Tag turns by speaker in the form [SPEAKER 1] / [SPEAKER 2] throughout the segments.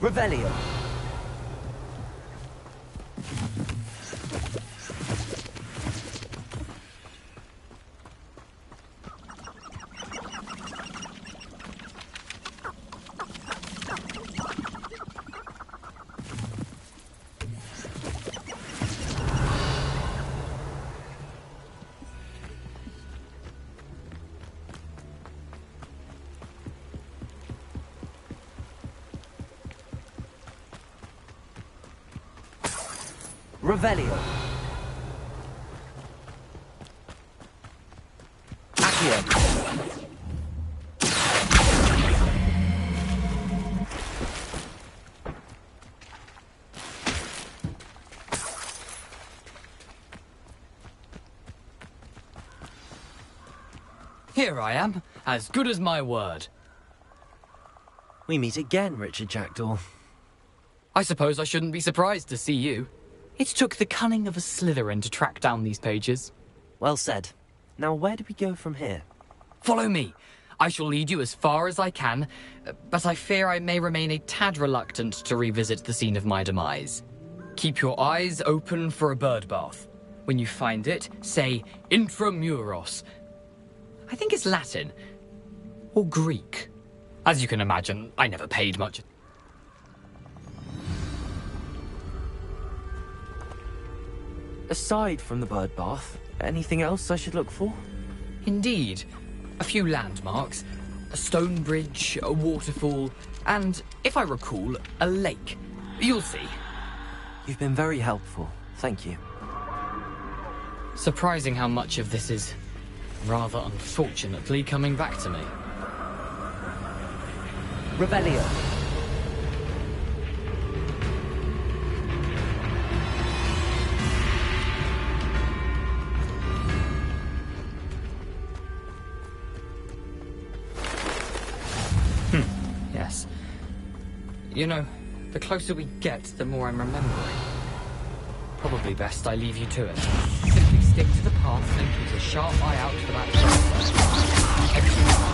[SPEAKER 1] Revelio. Revelio. Accio.
[SPEAKER 2] Here I am, as good as my word.
[SPEAKER 1] We meet again, Richard Jackdaw.
[SPEAKER 2] I suppose I shouldn't be surprised to see you. It took the cunning of a Slytherin to track down these pages.
[SPEAKER 1] Well said. Now where do we go from here?
[SPEAKER 2] Follow me. I shall lead you as far as I can, but I fear I may remain a tad reluctant to revisit the scene of my demise. Keep your eyes open for a bird bath. When you find it, say Intramuros. I think it's Latin. Or Greek. As you can imagine, I never paid much.
[SPEAKER 1] Aside from the bird bath, anything else I should look for?
[SPEAKER 2] Indeed. A few landmarks, a stone bridge, a waterfall, and, if I recall, a lake. You'll see.
[SPEAKER 1] You've been very helpful. Thank you.
[SPEAKER 2] Surprising how much of this is, rather unfortunately, coming back to me.
[SPEAKER 1] Revelio.
[SPEAKER 2] Yes. You know, the closer we get, the more I'm remembering. Probably best I leave you to it. Simply stick to the path and keep a sharp eye out for that tracer. Excellent.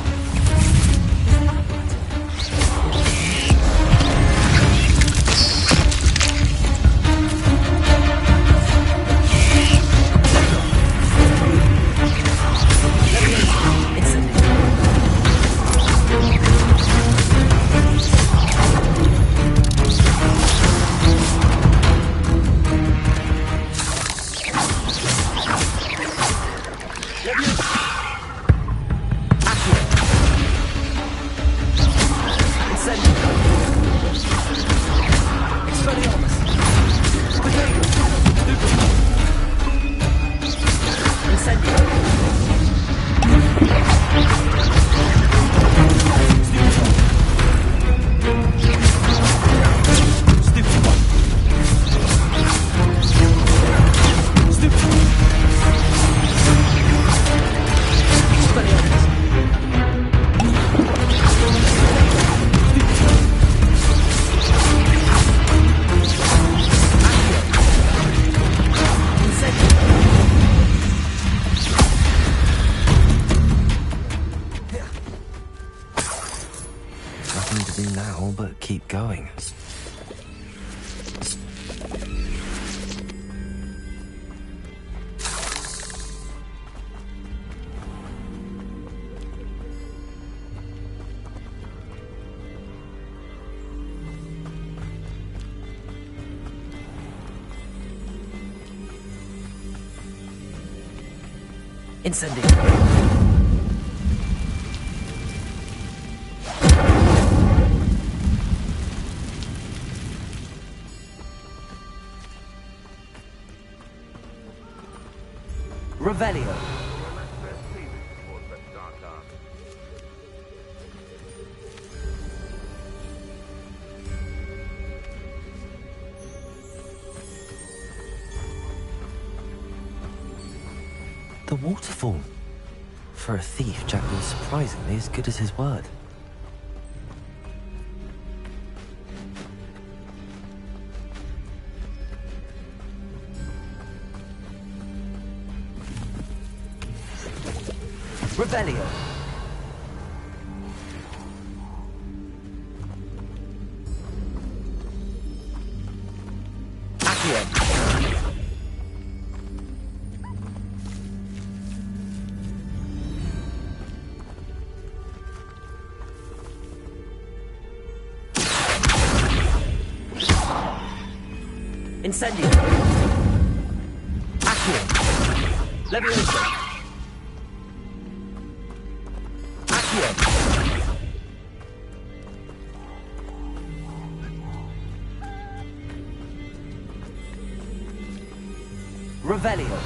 [SPEAKER 1] Incendio. Revelio. The waterfall. For a thief, Jack was surprisingly as good as his word. Revelio. Accio. Incendio. Accio. Levioso. Accio. Revelio.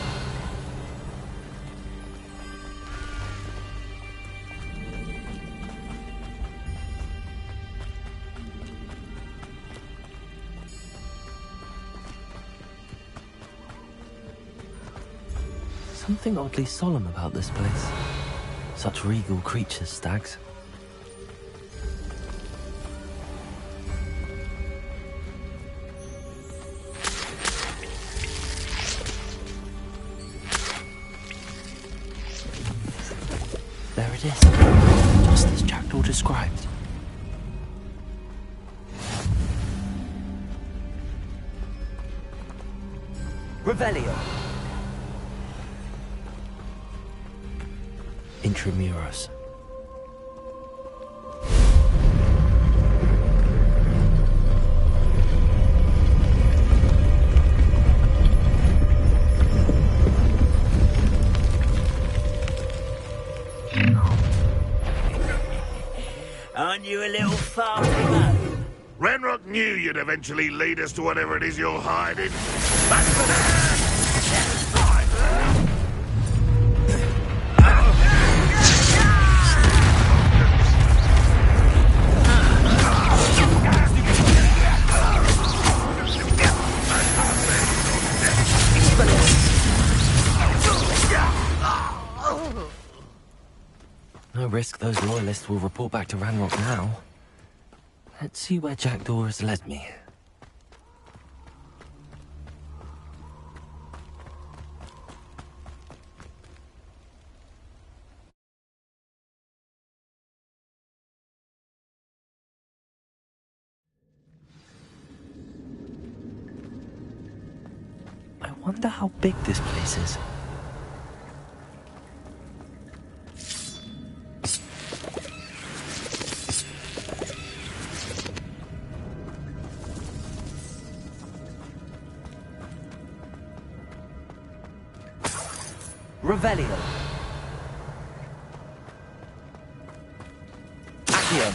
[SPEAKER 1] Something oddly solemn about this place. Such regal creatures, stags. There it is, just as Jackdaw described. Revelio. Intramuros.
[SPEAKER 3] Aren't you a little far from home?
[SPEAKER 4] Ranrock knew you'd eventually lead us to whatever it is you're hiding. Back to there!
[SPEAKER 1] No risk those loyalists will report back to Ranrock now. Let's see where Jackdaw has led me. I wonder how big this place is. Revelio. Accio.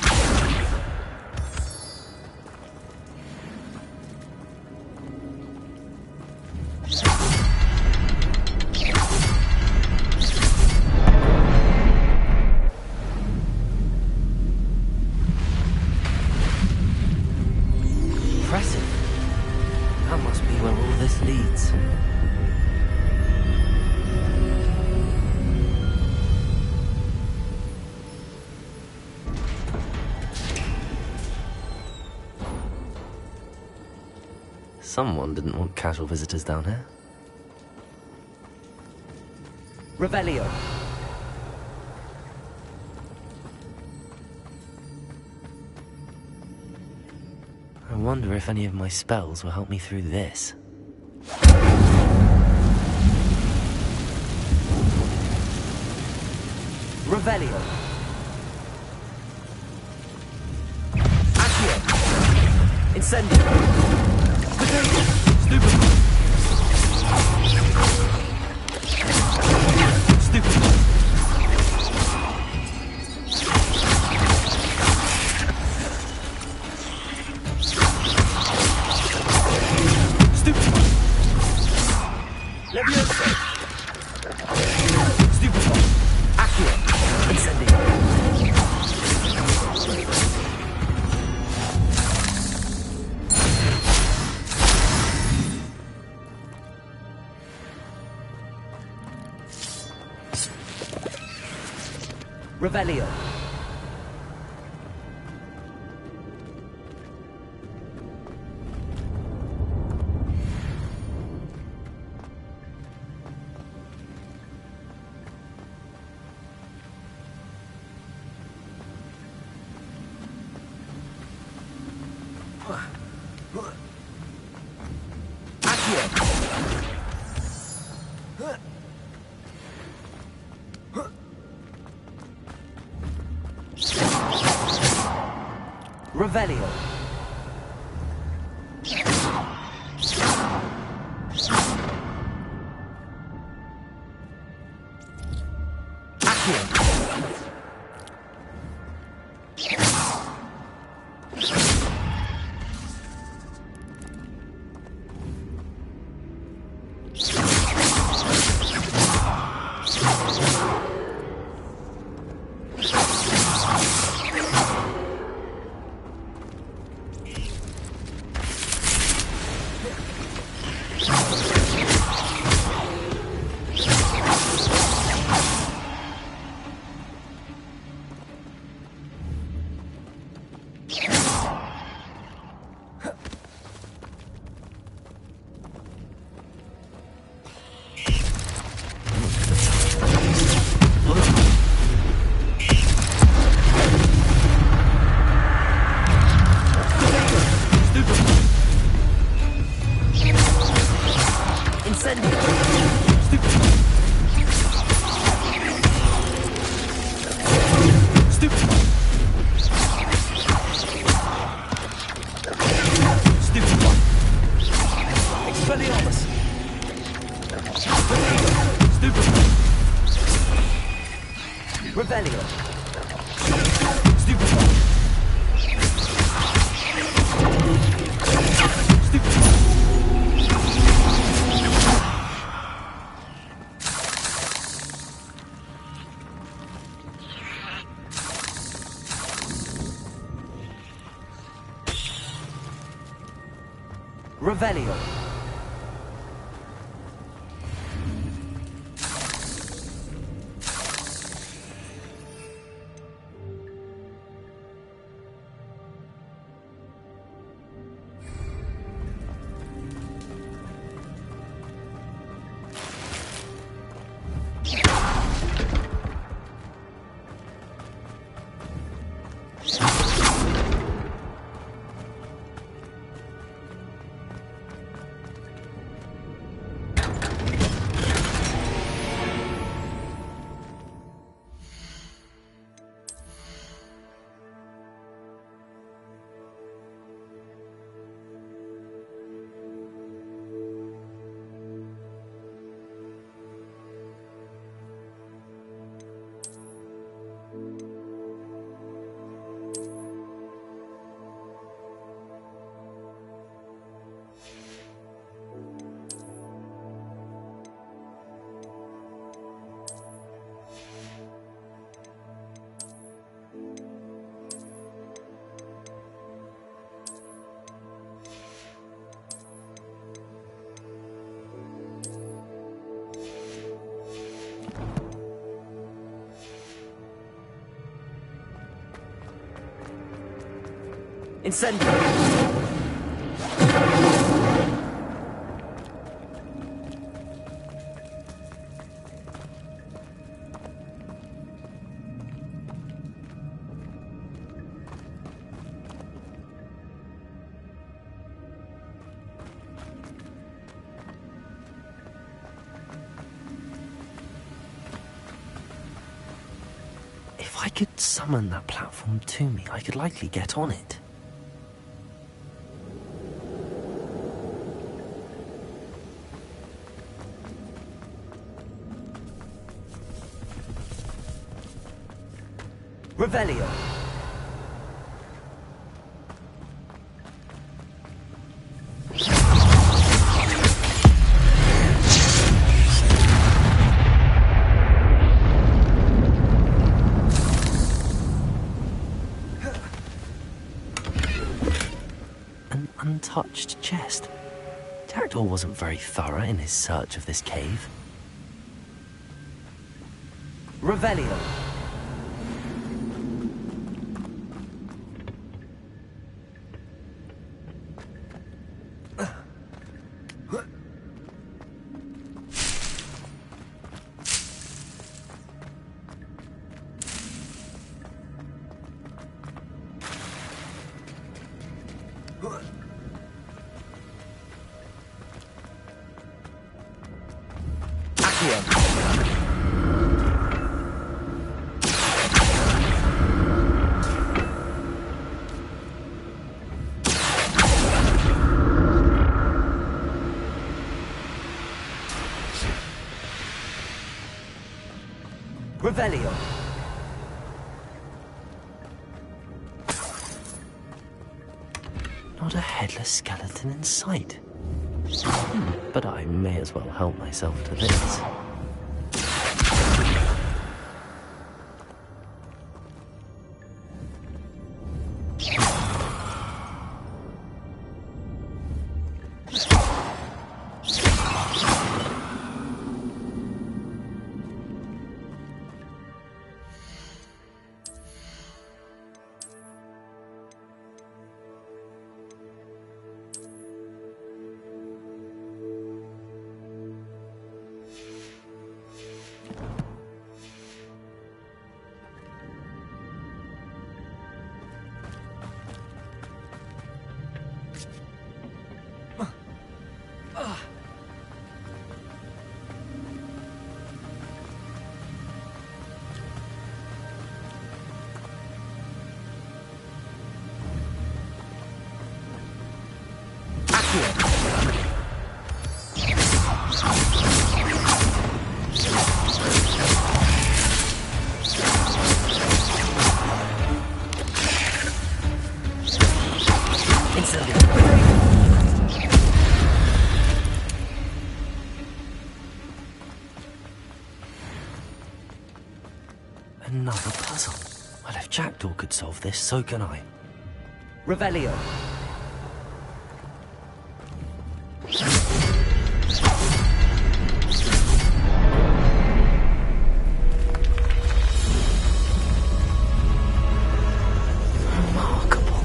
[SPEAKER 1] Impressive. That must be where all this leads. Someone didn't want casual visitors down here. Revelio. I wonder if any of my spells will help me through this. Revelio. Accio. Incendio. Stupid. Levioso. Stupid. Accio. Incendio. Revelio. Accio. Revelio. Accio. Revelio. Revelio. Incendio. If I could summon that platform to me, I could likely get on it. Revelio. An untouched chest. Jackdaw wasn't very thorough in his search of this cave. Revelio.
[SPEAKER 5] Revelio.
[SPEAKER 1] Not a headless skeleton in sight. But I may as well help myself to this. Another puzzle. Well, if Jackdaw could solve this, so can I.
[SPEAKER 5] Revelio.
[SPEAKER 1] Remarkable.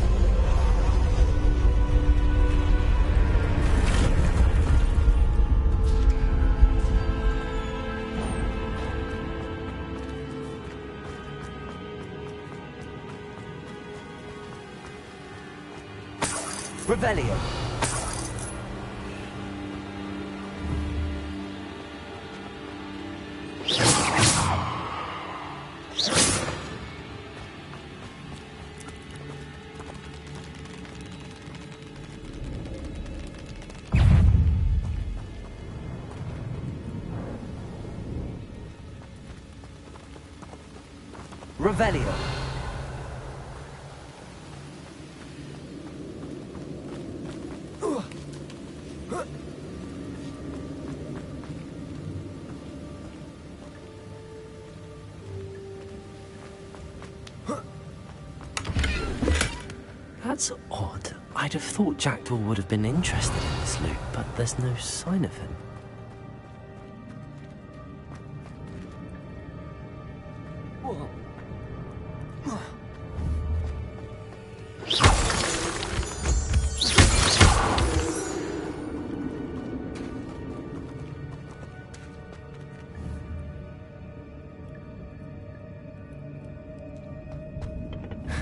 [SPEAKER 5] Revelio. Revelio.
[SPEAKER 1] That's odd. I'd have thought Jackdaw would have been interested in this loot, but there's no sign of him.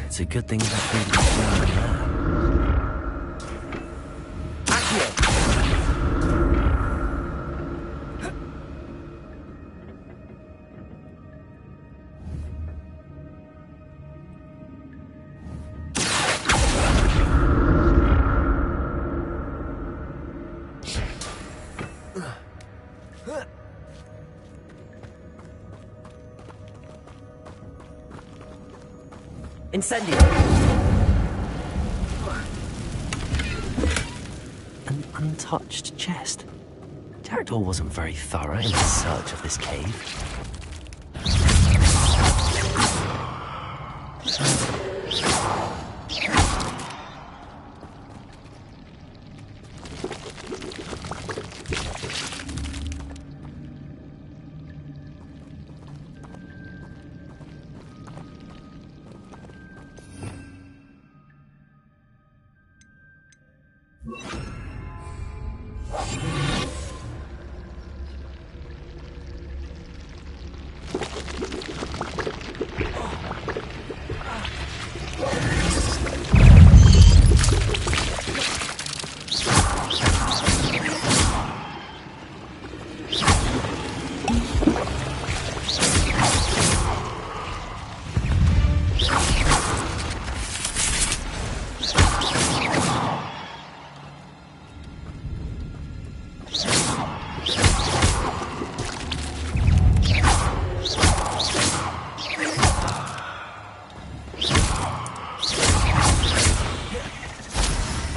[SPEAKER 1] It's a good thing that baby was around there.
[SPEAKER 5] Incendio.
[SPEAKER 1] An untouched chest. Jackdaw wasn't very thorough in his search of this cave.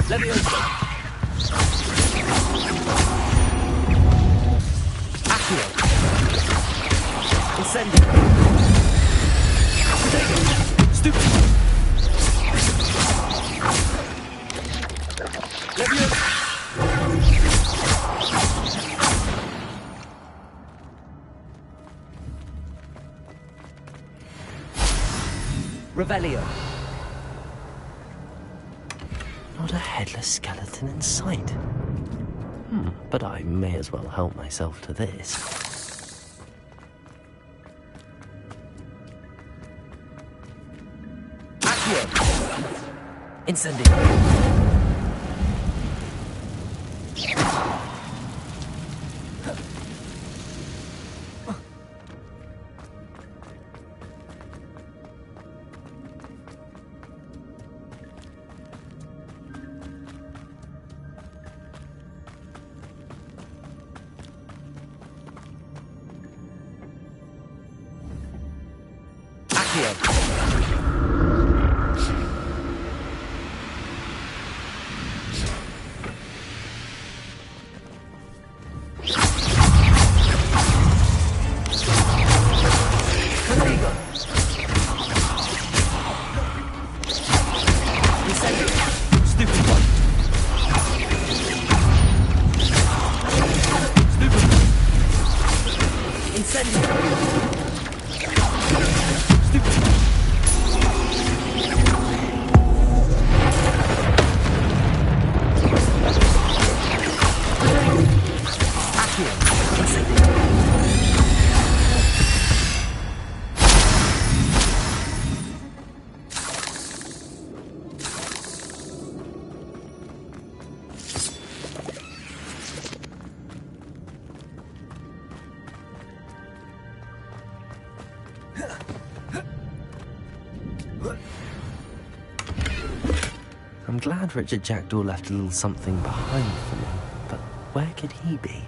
[SPEAKER 5] Leviosa. Accio. Incendio. Stupid. Leviosa. Revelio.
[SPEAKER 1] Not a headless skeleton in sight. But I may as well help myself to this.
[SPEAKER 5] Accio. Incendio.
[SPEAKER 1] I'm glad Richard Jackdaw left a little something behind for me, but where could he be?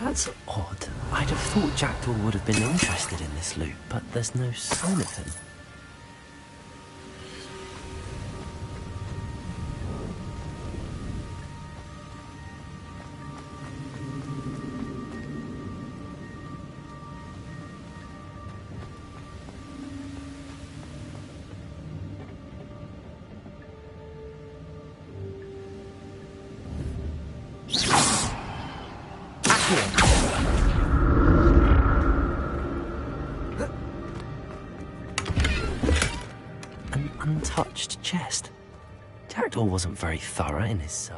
[SPEAKER 1] That's odd. I'd have thought Jackdaw would have been interested in this loot, but there's no sign of him. An untouched chest. Jackdaw wasn't very thorough in his search.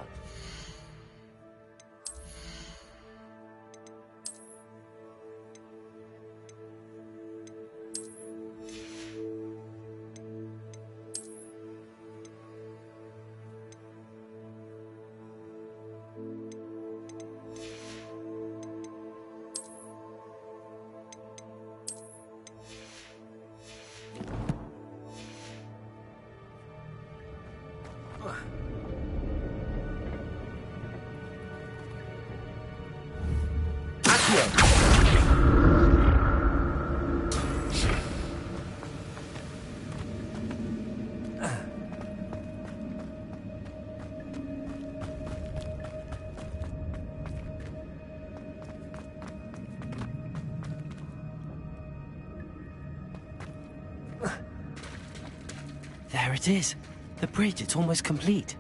[SPEAKER 1] it is. The bridge, it's almost complete.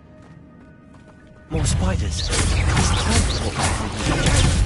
[SPEAKER 1] More spiders. This transport method.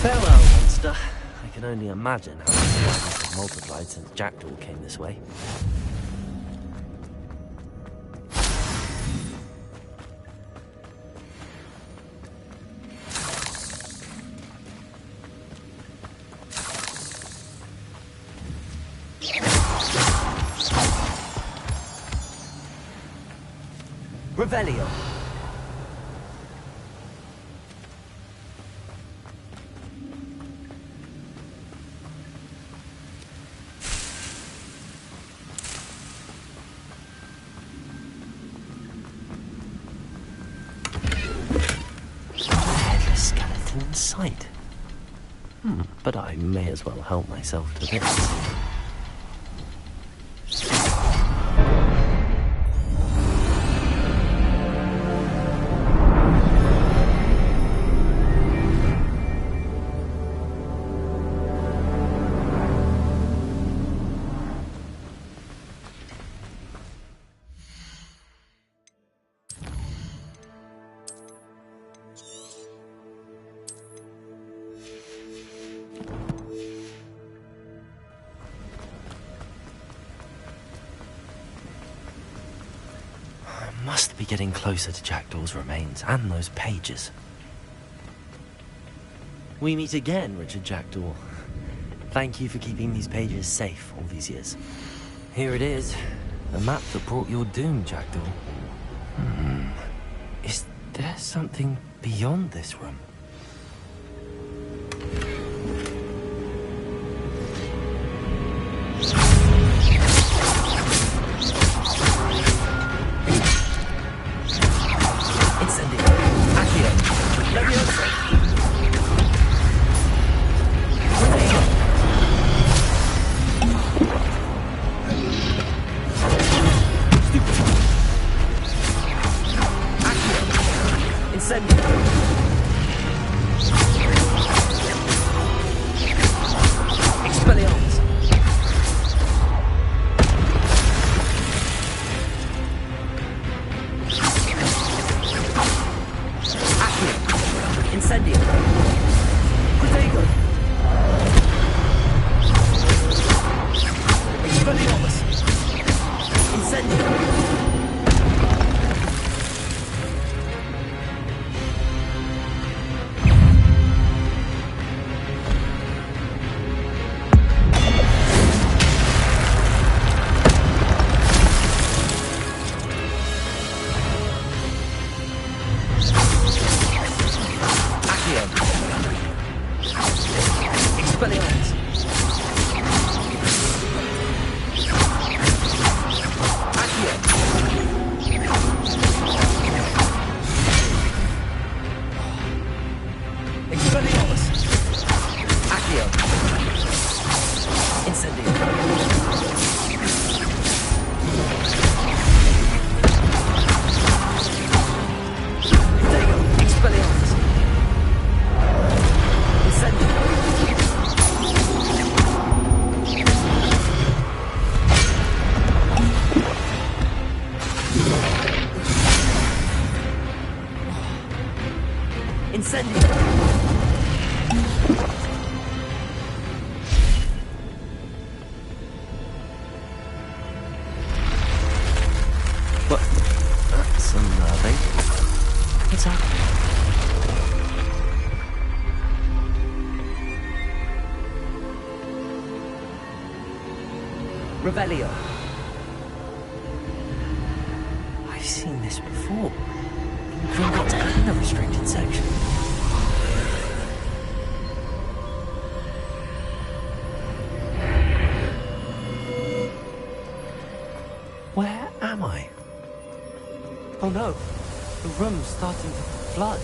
[SPEAKER 1] Farewell, monster. I can only imagine how the spiders have multiplied since Jackdaw came this way. Revelio. Headless skeleton in sight. But I may as well help myself to this. Must be getting closer to Jackdaw's remains and those pages. We meet again, Richard Jackdaw. Thank you for keeping these pages safe all these years. Here it is, the map that brought your doom, Jackdaw. Is there something beyond this room?
[SPEAKER 5] Incendio!
[SPEAKER 1] Revelio. I've seen this before. In Gringotts and the restricted section. Where am I? Oh no, the room's starting to flood.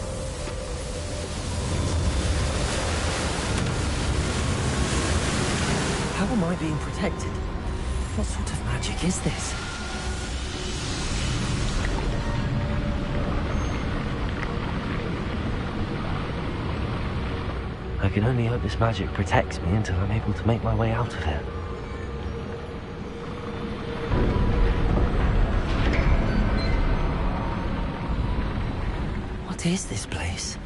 [SPEAKER 1] How am I being protected? What sort of magic is this? I can only hope this magic protects me until I'm able to make my way out of here. What is this place?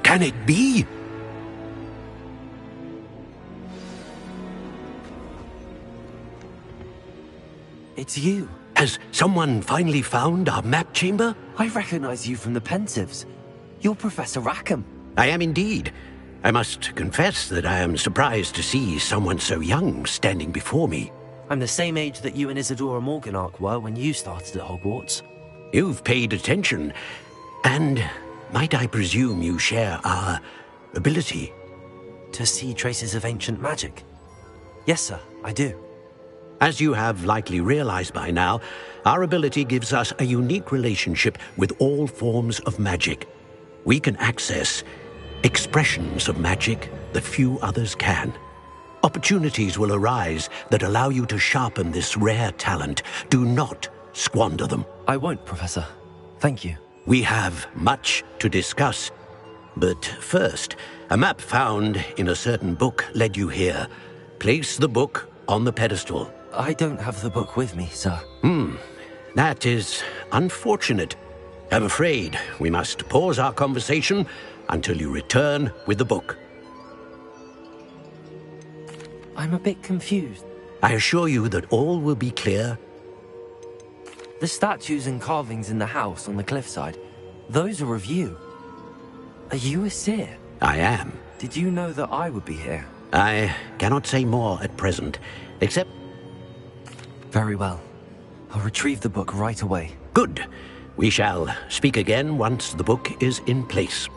[SPEAKER 6] Can it be?
[SPEAKER 1] It's you.
[SPEAKER 6] Has someone finally found our map chamber?
[SPEAKER 1] I recognize you from the Pensives. You're Professor Rackham.
[SPEAKER 6] I am indeed. I must confess that I am surprised to see someone so young standing before me.
[SPEAKER 1] I'm the same age that you and Isadora Morganach were when you started at Hogwarts.
[SPEAKER 6] You've paid attention, and might I presume you share our ability?
[SPEAKER 1] To see traces of ancient magic? Yes, sir, I do.
[SPEAKER 6] As you have likely realized by now, our ability gives us a unique relationship with all forms of magic. We can access expressions of magic that few others can. Opportunities will arise that allow you to sharpen this rare talent. Do not squander them.
[SPEAKER 1] I won't, Professor. Thank you.
[SPEAKER 6] We have much to discuss. But first, a map found in a certain book led you here. Place the book on the pedestal.
[SPEAKER 1] I don't have the book with me, sir.
[SPEAKER 6] That is unfortunate. I'm afraid we must pause our conversation until you return with the book.
[SPEAKER 1] I'm a bit confused.
[SPEAKER 6] I assure you that all will be clear.
[SPEAKER 1] The statues and carvings in the house on the cliffside, those are of you. Are you a seer?
[SPEAKER 6] I am.
[SPEAKER 1] Did you know that I would be here?
[SPEAKER 6] I cannot say more at present, except...
[SPEAKER 1] Very well. I'll retrieve the book right away.
[SPEAKER 6] Good. We shall speak again once the book is in place.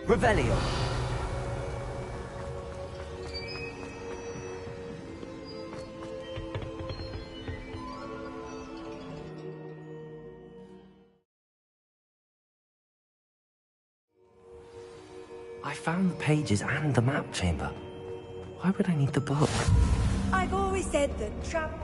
[SPEAKER 1] Revelio. I found the pages and the map chamber. Why would I need the book?
[SPEAKER 7] I've always said that travel...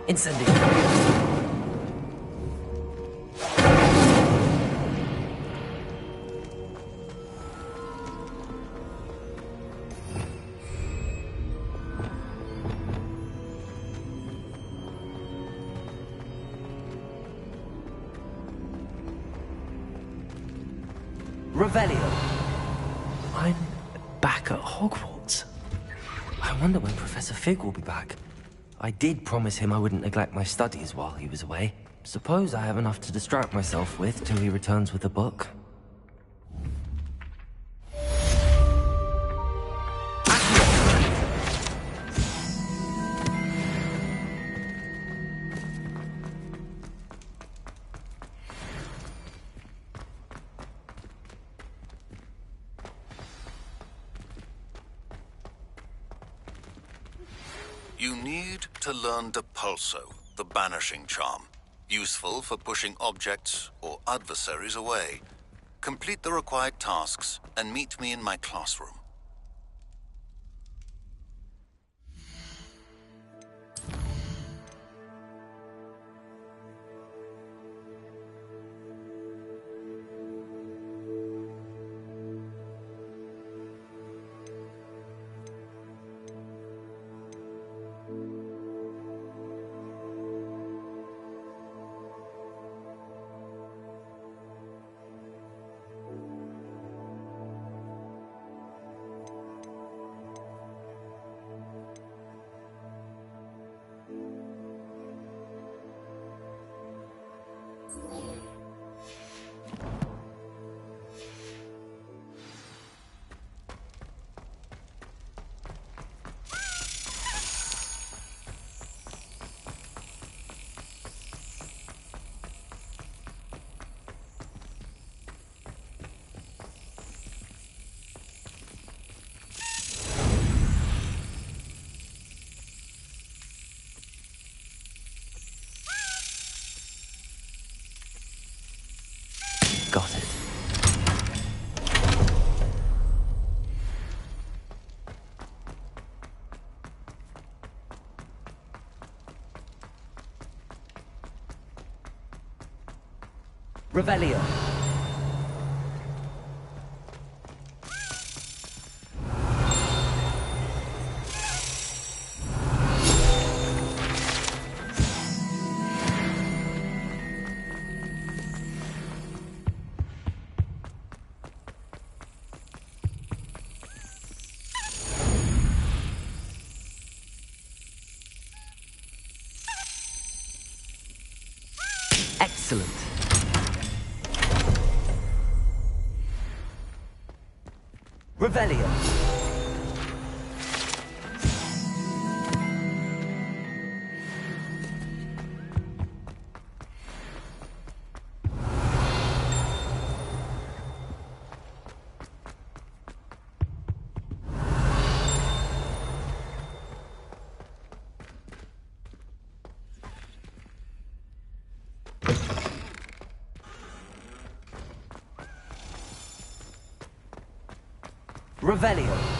[SPEAKER 5] Incendio.
[SPEAKER 1] Revelio. I'm back at Hogwarts. I wonder when Professor Fig will be back. I did promise him I wouldn't neglect my studies while he was away. Suppose I have enough to distract myself with till he returns with the book.
[SPEAKER 8] You need to learn Depulso, the banishing charm. Useful for pushing objects or adversaries away. Complete the required tasks and meet me in my classroom.
[SPEAKER 1] Got it.
[SPEAKER 5] Revelio.
[SPEAKER 1] Excellent.
[SPEAKER 5] Revelio. Revelio.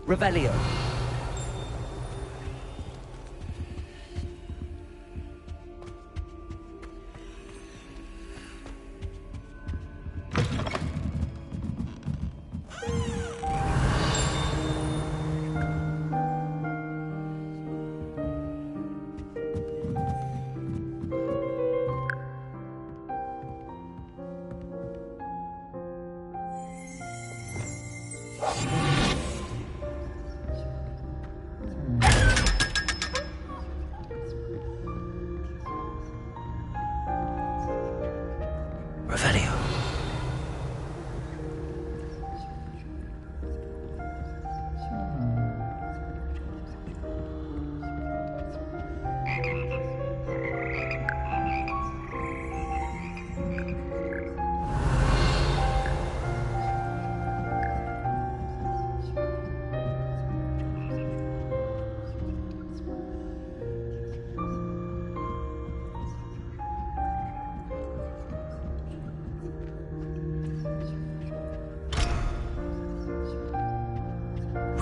[SPEAKER 5] Revelio.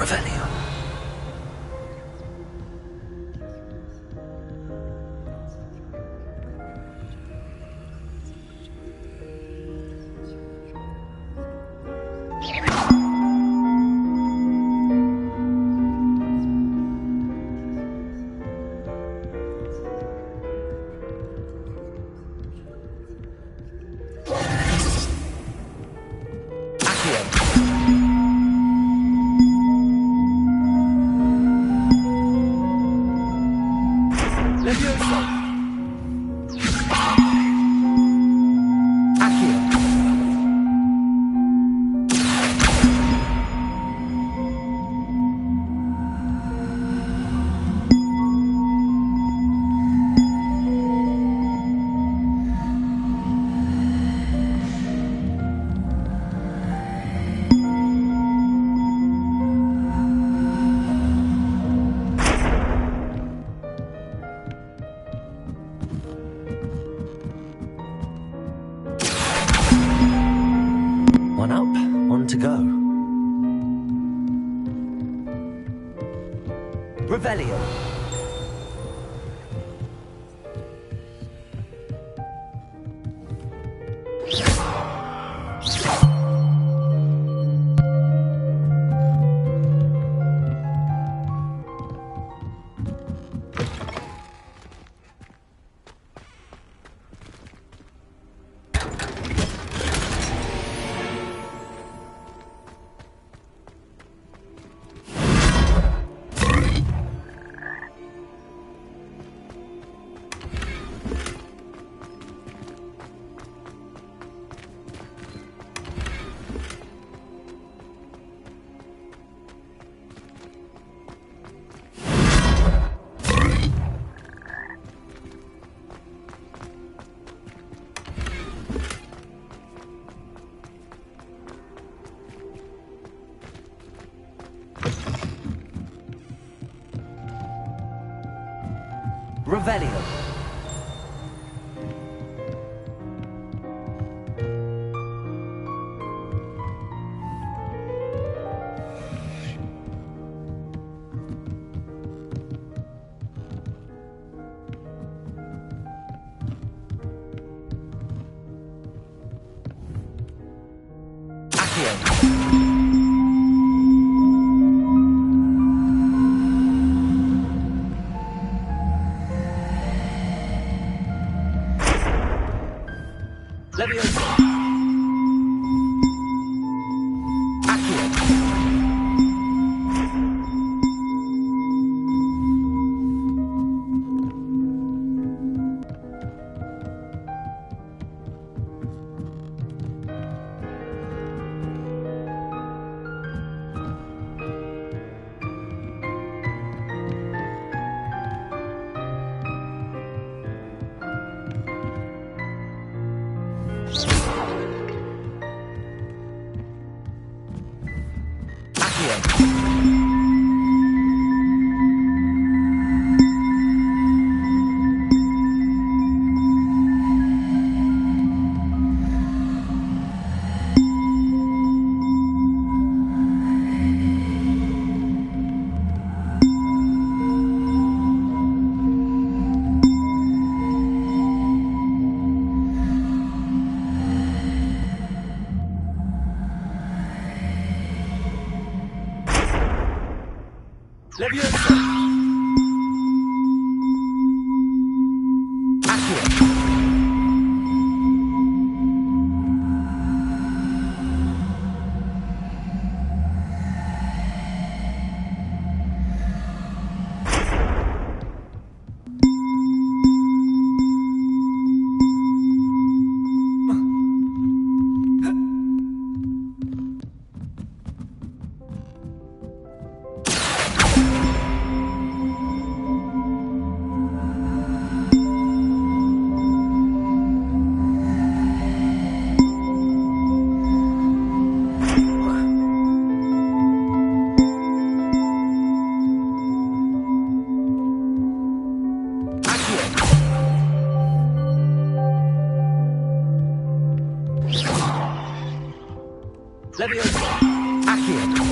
[SPEAKER 5] Revelio. Revelio. One up, one to go. Revelio. Revelio.
[SPEAKER 1] Accio. Leviosa! Accio! Leviosa! Accio!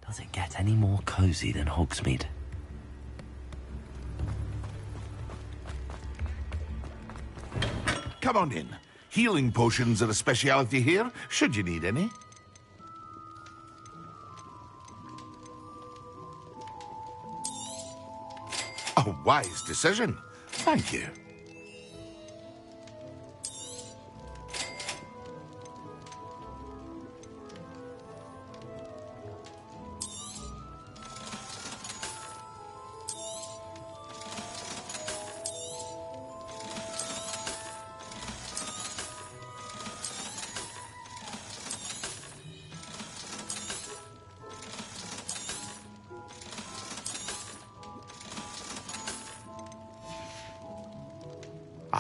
[SPEAKER 5] Does it get any more cozy than Hogsmeade?
[SPEAKER 4] Come on in. Healing potions are a speciality here, should you need any. A wise decision. Thank you.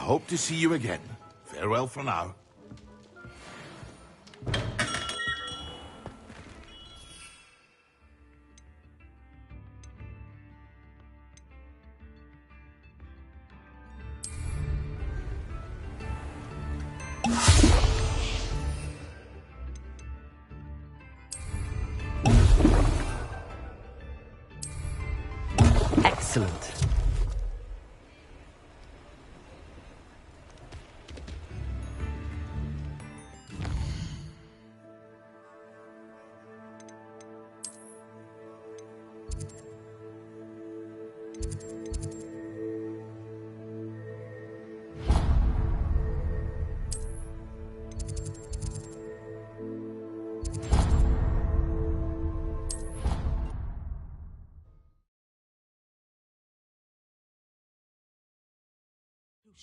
[SPEAKER 4] hope to see you again. Farewell for now.
[SPEAKER 1] Excellent.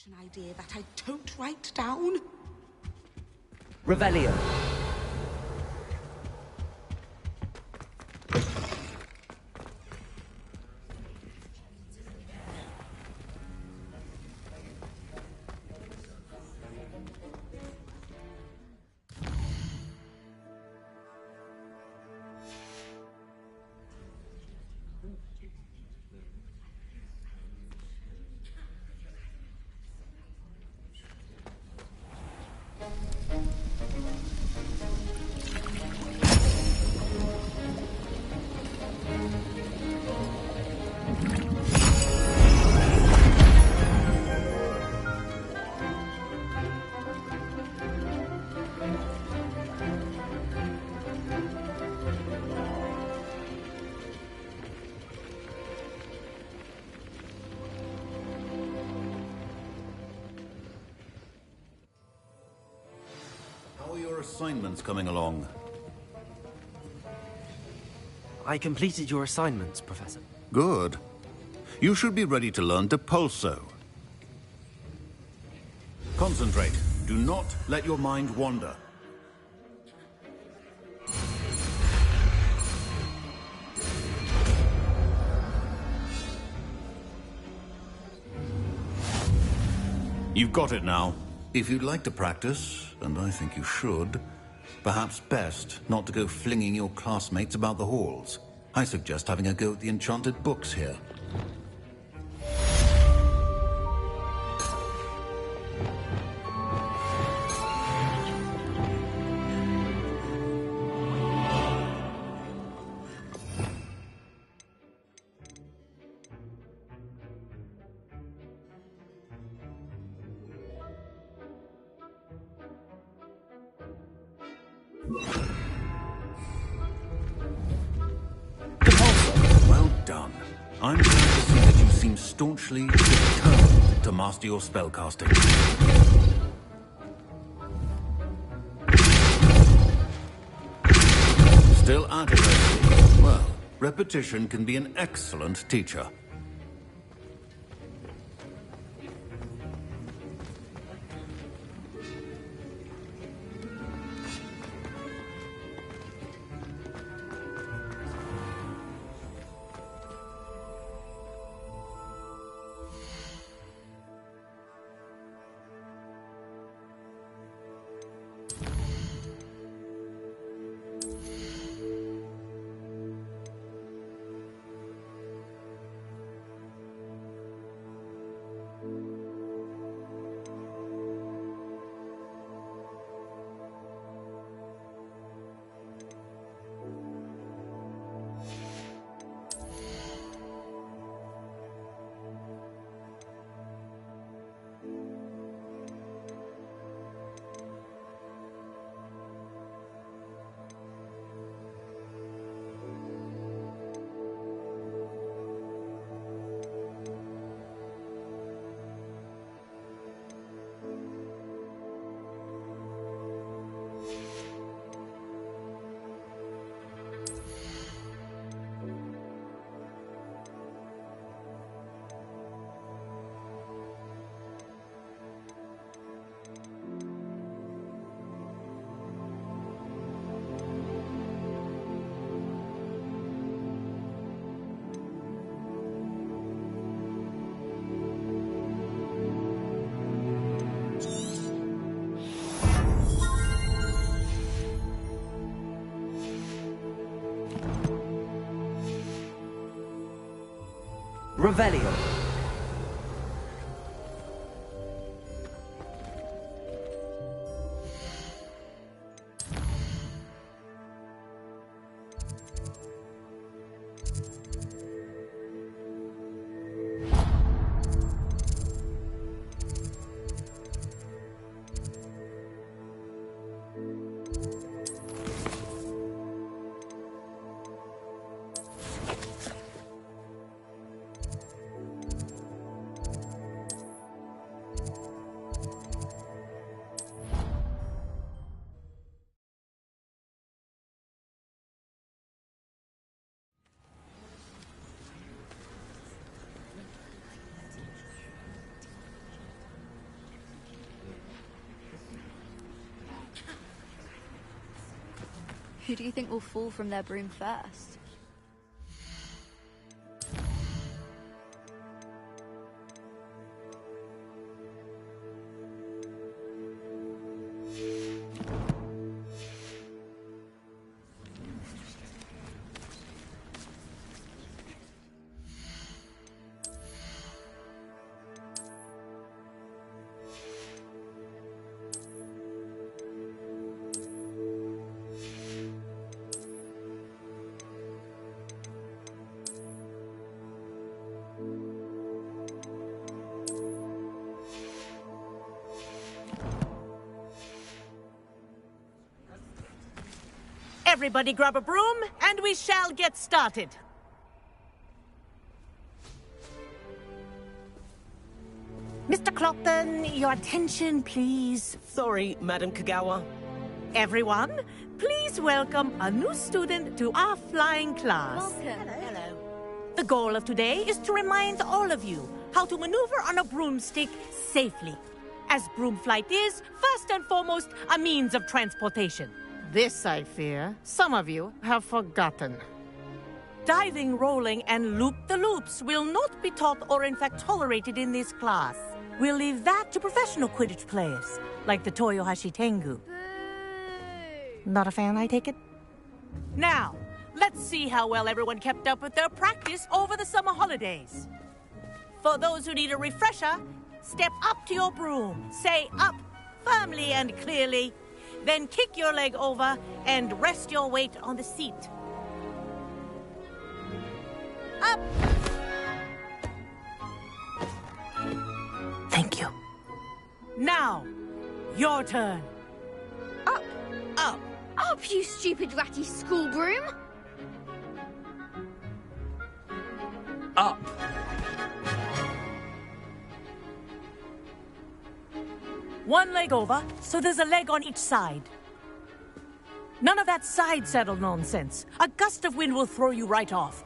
[SPEAKER 9] An idea that I don't write down.
[SPEAKER 1] Revelio.
[SPEAKER 8] How are your assignments coming along?
[SPEAKER 1] I completed your assignments, Professor.
[SPEAKER 8] Good. You should be ready to learn Depulso. Concentrate. Do not let your mind wander. You've got it now. If you'd like to practice, and I think you should, perhaps best not to go flinging your classmates about the halls. I suggest having a go at the enchanted books here. Well done. I'm glad to see that you seem staunchly determined to master your spellcasting. Still at it, I see. Well, repetition can be an excellent teacher.
[SPEAKER 1] Revelio.
[SPEAKER 10] Who do you think will fall from their broom first?
[SPEAKER 11] Everybody grab a broom, and we shall get started. Mr. Clopton, your attention, please.
[SPEAKER 12] Sorry, Madam Kagawa.
[SPEAKER 11] Everyone, please welcome a new student to our flying class.
[SPEAKER 10] Welcome.
[SPEAKER 11] Hello. The goal of today is to remind all of you how to maneuver on a broomstick safely, as broom flight is, first and foremost, a means of transportation. This, I fear, some of you have forgotten. Diving, rolling, and loop-the-loops will not be taught or in fact tolerated in this class. We'll leave that to professional Quidditch players, like the Toyohashi Tengu. Not a fan, I take it? Now, let's see how well everyone kept up with their practice over the summer holidays. For those who need a refresher, step up to your broom, say up firmly and clearly, then kick your leg over and rest your weight on the seat. Up! Thank you. Now, your turn.
[SPEAKER 10] Up!
[SPEAKER 11] Up!
[SPEAKER 10] Up, you stupid ratty school broom!
[SPEAKER 1] Up.
[SPEAKER 11] One leg over, so there's a leg on each side. None of that side saddle nonsense. A gust of wind will throw you right off.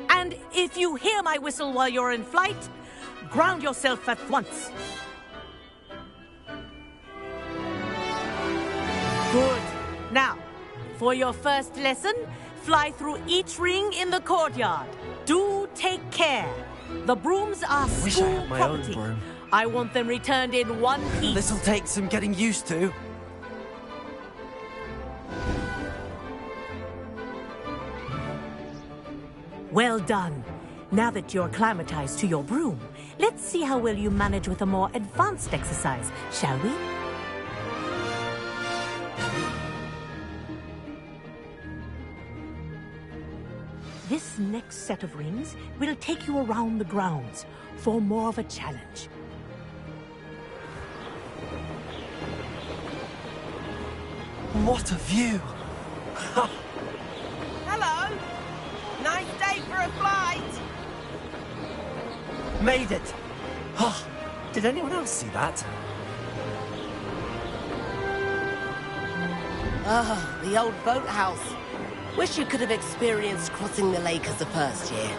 [SPEAKER 11] And if you hear my whistle while you're in flight, ground yourself at once. Good. Now, for your first lesson, fly through each ring in the courtyard. Do take care. The brooms are
[SPEAKER 1] Wish I
[SPEAKER 11] school
[SPEAKER 1] had my own
[SPEAKER 11] property.
[SPEAKER 1] broom.
[SPEAKER 11] I want them returned in one piece.
[SPEAKER 1] This'll take some getting used to.
[SPEAKER 11] Well done. Now that you're acclimatized to your broom, let's see how well you manage with a more advanced exercise, shall we? This next set of rings will take you around the grounds for more of a challenge.
[SPEAKER 1] What a view!
[SPEAKER 12] Hello! Nice day for a flight!
[SPEAKER 1] Made it! Oh, did anyone else see that?
[SPEAKER 12] Ah, the old boathouse. Wish you could have experienced crossing the lake as a first year.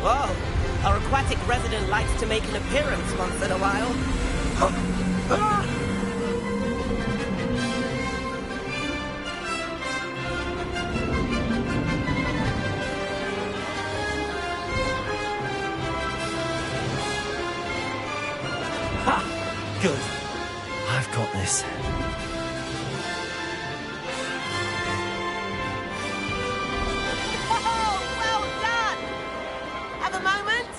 [SPEAKER 12] Whoa, our aquatic resident likes to make an appearance once in a while.
[SPEAKER 1] Good. I've got this.
[SPEAKER 12] Oh, well done! Have a moment?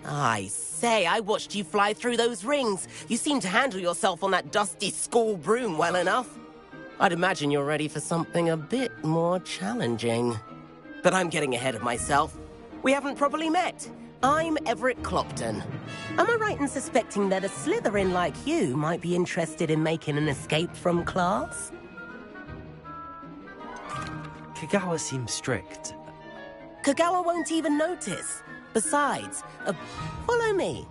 [SPEAKER 12] I say, I watched you fly through those rings. You seem to handle yourself on that dusty school broom well enough. I'd imagine you're ready for something a bit more challenging. But I'm getting ahead of myself. We haven't properly met. I'm Everett Clopton. Am I right in suspecting that a Slytherin like you might be interested in making an escape from class?
[SPEAKER 1] Kagawa seems strict.
[SPEAKER 12] Kagawa won't even notice. Besides, follow me.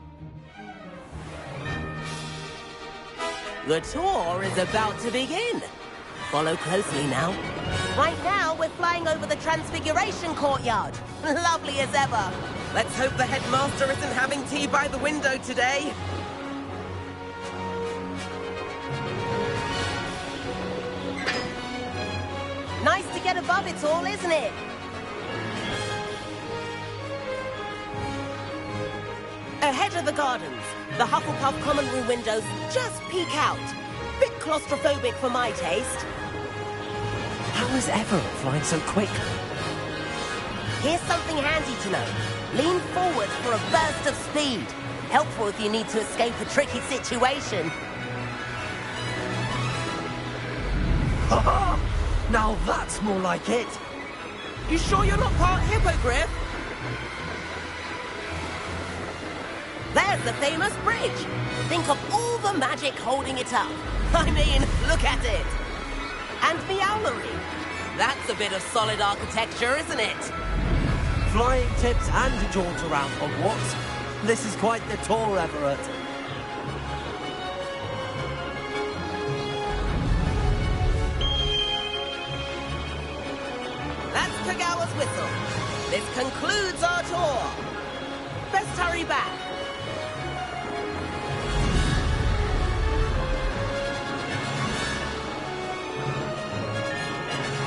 [SPEAKER 12] The tour is about to begin. Follow closely now. Right now, we're flying over the Transfiguration Courtyard. Lovely as ever. Let's hope the headmaster isn't having tea by the window today. Nice to get above it all, isn't it? Ahead of the gardens, the Hufflepuff common room windows just peek out. Bit claustrophobic for my taste.
[SPEAKER 1] How is Everett flying so quick?
[SPEAKER 12] Here's something handy to know. Lean forward for a burst of speed. Helpful if you need to escape a tricky situation.
[SPEAKER 1] Now that's more like it.
[SPEAKER 12] You sure you're not part hippogriff? There's the famous bridge. Think of all the magic holding it up. I mean, look at it. And the owlery. That's a bit of solid architecture, isn't it?
[SPEAKER 1] Flying tips and a jaunt around Hogwarts. This is quite the tour, Everett.
[SPEAKER 12] That's Kagawa's whistle. This concludes our tour. Best hurry back.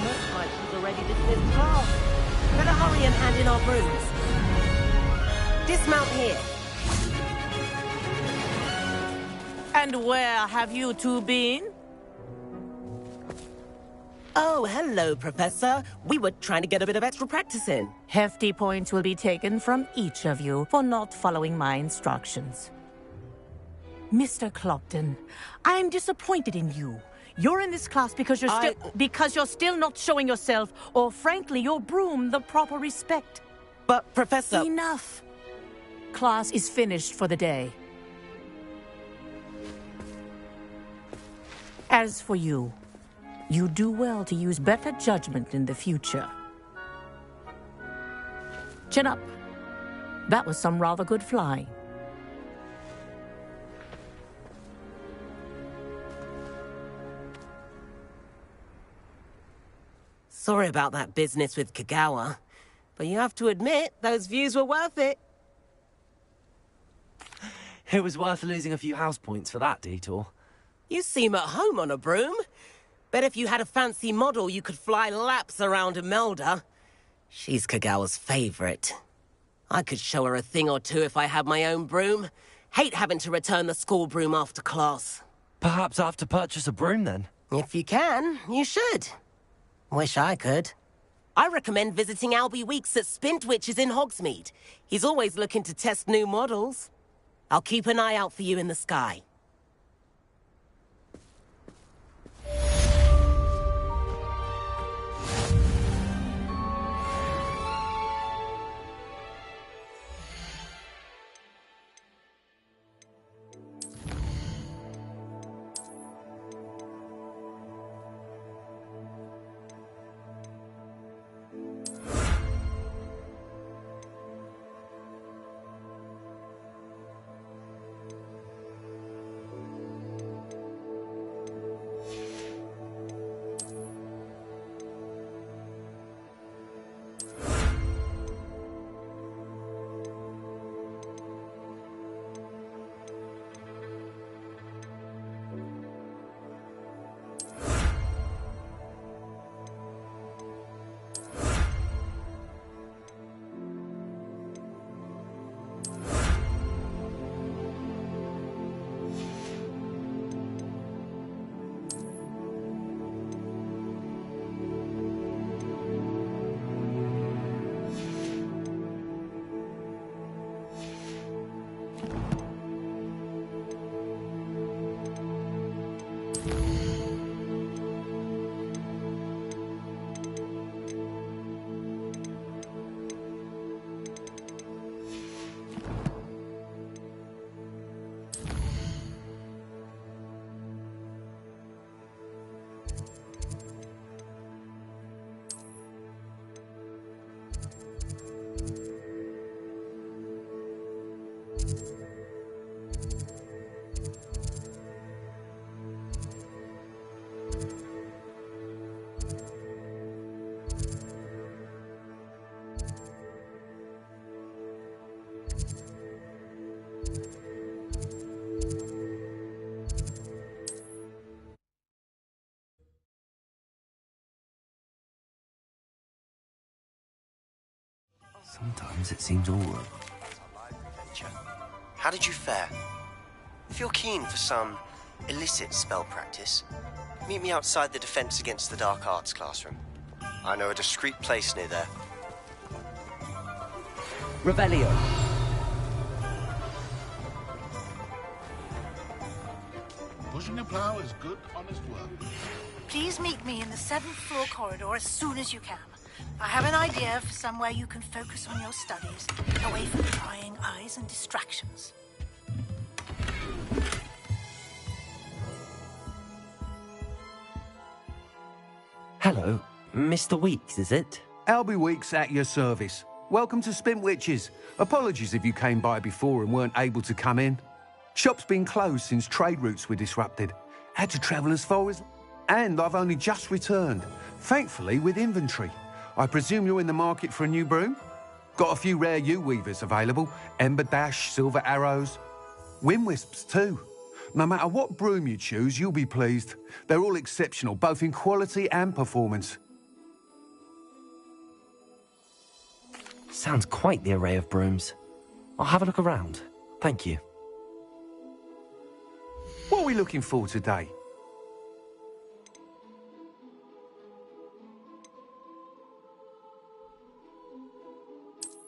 [SPEAKER 12] Looks like she's already dismissed class. Better hurry and hand in our brooms. Dismount here.
[SPEAKER 11] And where have you two been?
[SPEAKER 12] Oh, hello, Professor. We were trying to get a bit of extra practice in.
[SPEAKER 11] Hefty points will be taken from each of you for not following my instructions. Mr. Clopton, I'm disappointed in you. You're in this class because you're still not showing yourself, or frankly, your broom the proper respect.
[SPEAKER 12] But, Professor...
[SPEAKER 11] Enough. Class is finished for the day. As for you, you do well to use better judgment in the future. Chin up. That was some rather good flying.
[SPEAKER 12] Sorry about that business with Kagawa, but you have to admit, those views were worth it.
[SPEAKER 1] It was worth losing a few house points for that detour.
[SPEAKER 12] You seem at home on a broom. Bet if you had a fancy model, you could fly laps around Imelda. She's Kagawa's favorite. I could show her a thing or two if I had my own broom. Hate having to return the school broom after class.
[SPEAKER 1] Perhaps I have to purchase a broom then?
[SPEAKER 12] If you can, you should. Wish I could. I recommend visiting Albie Weeks at Spintwitches in Hogsmeade. He's always looking to test new models. I'll keep an eye out for you in the sky.
[SPEAKER 1] Sometimes it seems all right.
[SPEAKER 13] How did you fare? If you're keen for some illicit spell practice, meet me outside the Defense Against the Dark Arts classroom. I know a discreet place near there.
[SPEAKER 1] Revelio.
[SPEAKER 4] Pushing a plow is good, honest work.
[SPEAKER 14] Please meet me in the 7th floor corridor as soon as you can. I have an idea for somewhere you can focus on your studies, away from prying eyes and distractions.
[SPEAKER 1] Hello, Mr. Weeks, is it?
[SPEAKER 15] Albie Weeks at your service. Welcome to Spintwitches. Apologies if you came by before and weren't able to come in. Shop's been closed since trade routes were disrupted. Had to travel as far as... And I've only just returned, thankfully with inventory. I presume you're in the market for a new broom? Got a few rare yew-weavers available. Ember Dash, Silver Arrows. Wind-wisps too. No matter what broom you choose, you'll be pleased. They're all exceptional, both in quality and performance.
[SPEAKER 1] Sounds quite the array of brooms. I'll have a look around. Thank you.
[SPEAKER 15] What are we looking for today?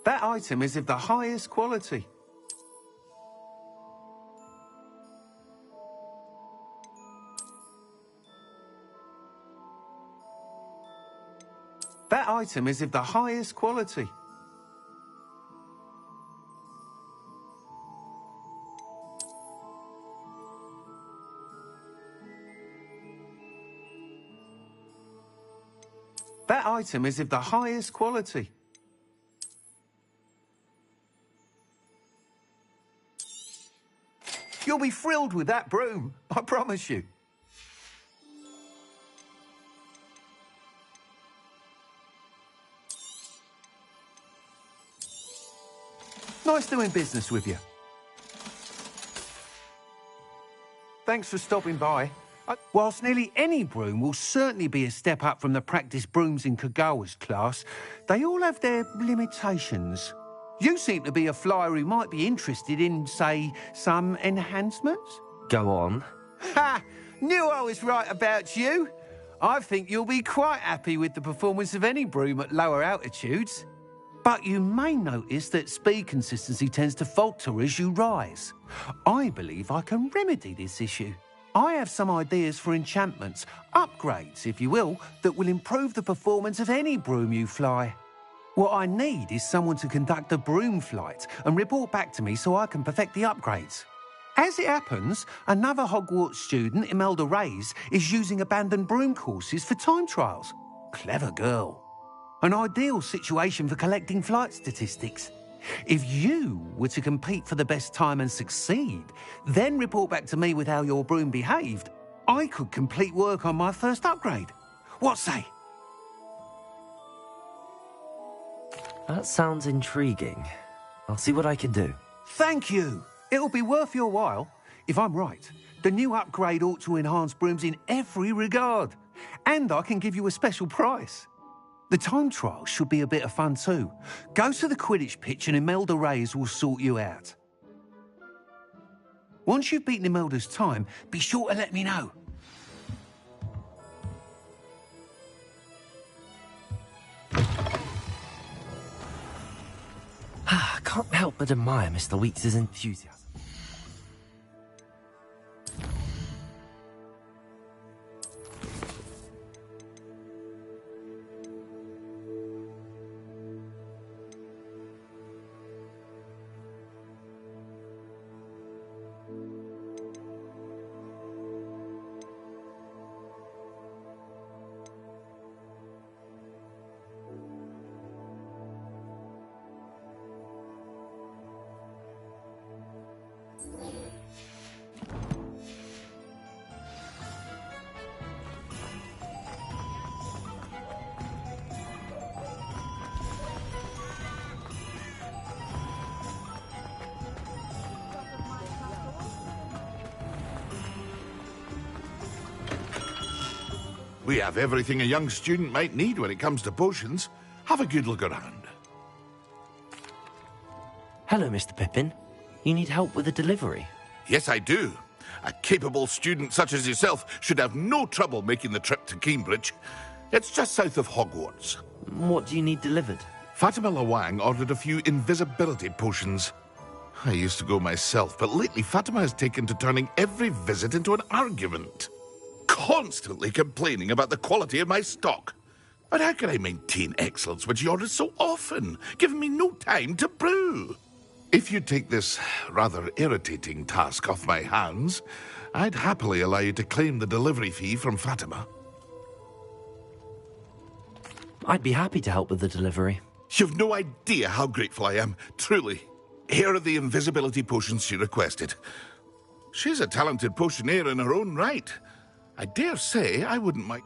[SPEAKER 15] That item is of the highest quality. That item is of the highest quality. That item is of the highest quality. You'll be thrilled with that broom, I promise you. Nice doing business with you. Thanks for stopping by. Whilst nearly any broom will certainly be a step up from the practice brooms in Kagawa's class, they all have their limitations. You seem to be a flyer who might be interested in, say, some enhancements?
[SPEAKER 1] Go on.
[SPEAKER 15] Ha! Knew I was right about you. I think you'll be quite happy with the performance of any broom at lower altitudes. But you may notice that speed consistency tends to falter as you rise. I believe I can remedy this issue. I have some ideas for enchantments, upgrades, if you will, that will improve the performance of any broom you fly. What I need is someone to conduct a broom flight and report back to me so I can perfect the upgrades. As it happens, another Hogwarts student, Imelda Reyes, is using abandoned broom courses for time trials. Clever girl. An ideal situation for collecting flight statistics. If you were to compete for the best time and succeed, then report back to me with how your broom behaved, I could complete work on my first upgrade. What say?
[SPEAKER 1] That sounds intriguing. I'll see what I can do.
[SPEAKER 15] Thank you. It'll be worth your while. If I'm right, the new upgrade ought to enhance brooms in every regard. And I can give you a special price. The time trial should be a bit of fun too. Go to the Quidditch pitch and Imelda Reyes will sort you out. Once you've beaten Imelda's time, be sure to let me know.
[SPEAKER 1] I can't help but admire Mr. Weeks' enthusiasm.
[SPEAKER 4] We have everything a young student might need when it comes to potions. Have a good look around.
[SPEAKER 1] Hello, Mr. Pippin. You need help with a delivery?
[SPEAKER 4] Yes, I do. A capable student such as yourself should have no trouble making the trip to Cambridge. It's just south of Hogwarts.
[SPEAKER 1] What do you need delivered?
[SPEAKER 4] Fatima Lawang ordered a few invisibility potions. I used to go myself, but lately Fatima has taken to turning every visit into an argument. Constantly complaining about the quality of my stock. But how can I maintain excellence when she orders so often, giving me no time to brew? If you take this rather irritating task off my hands, I'd happily allow you to claim the delivery fee from Fatima.
[SPEAKER 1] I'd be happy to help with the delivery.
[SPEAKER 4] You've no idea how grateful I am, truly. Here are the invisibility potions she requested. She's a talented potioneer in her own right. I dare say I wouldn't mind...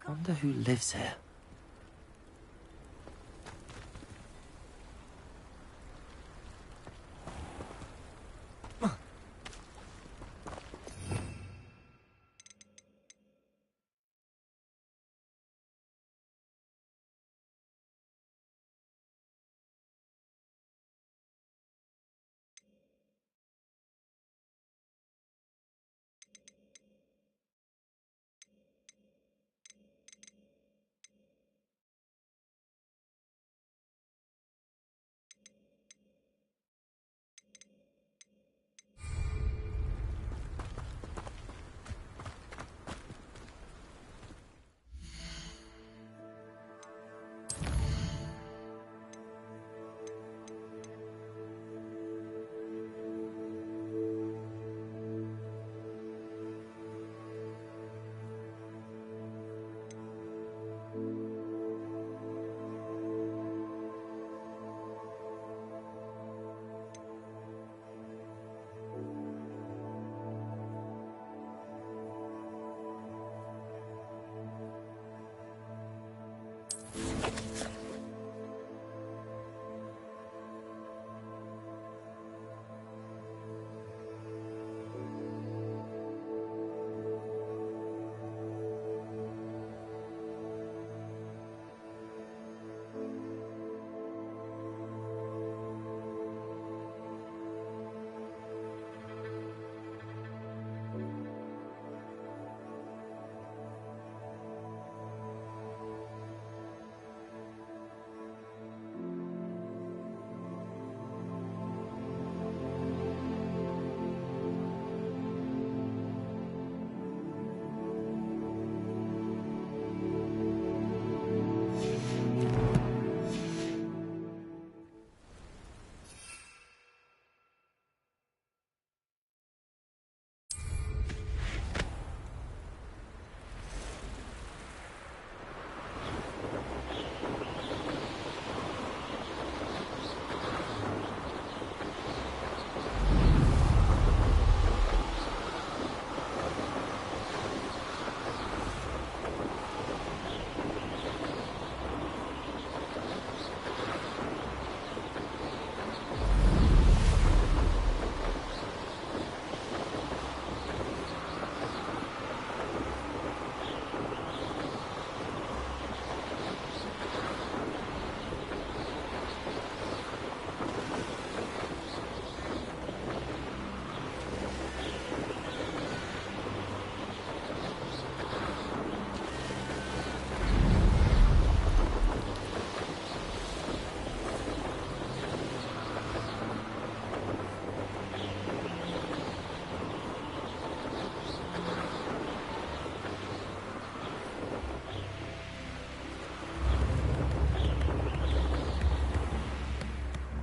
[SPEAKER 1] Wonder who lives here.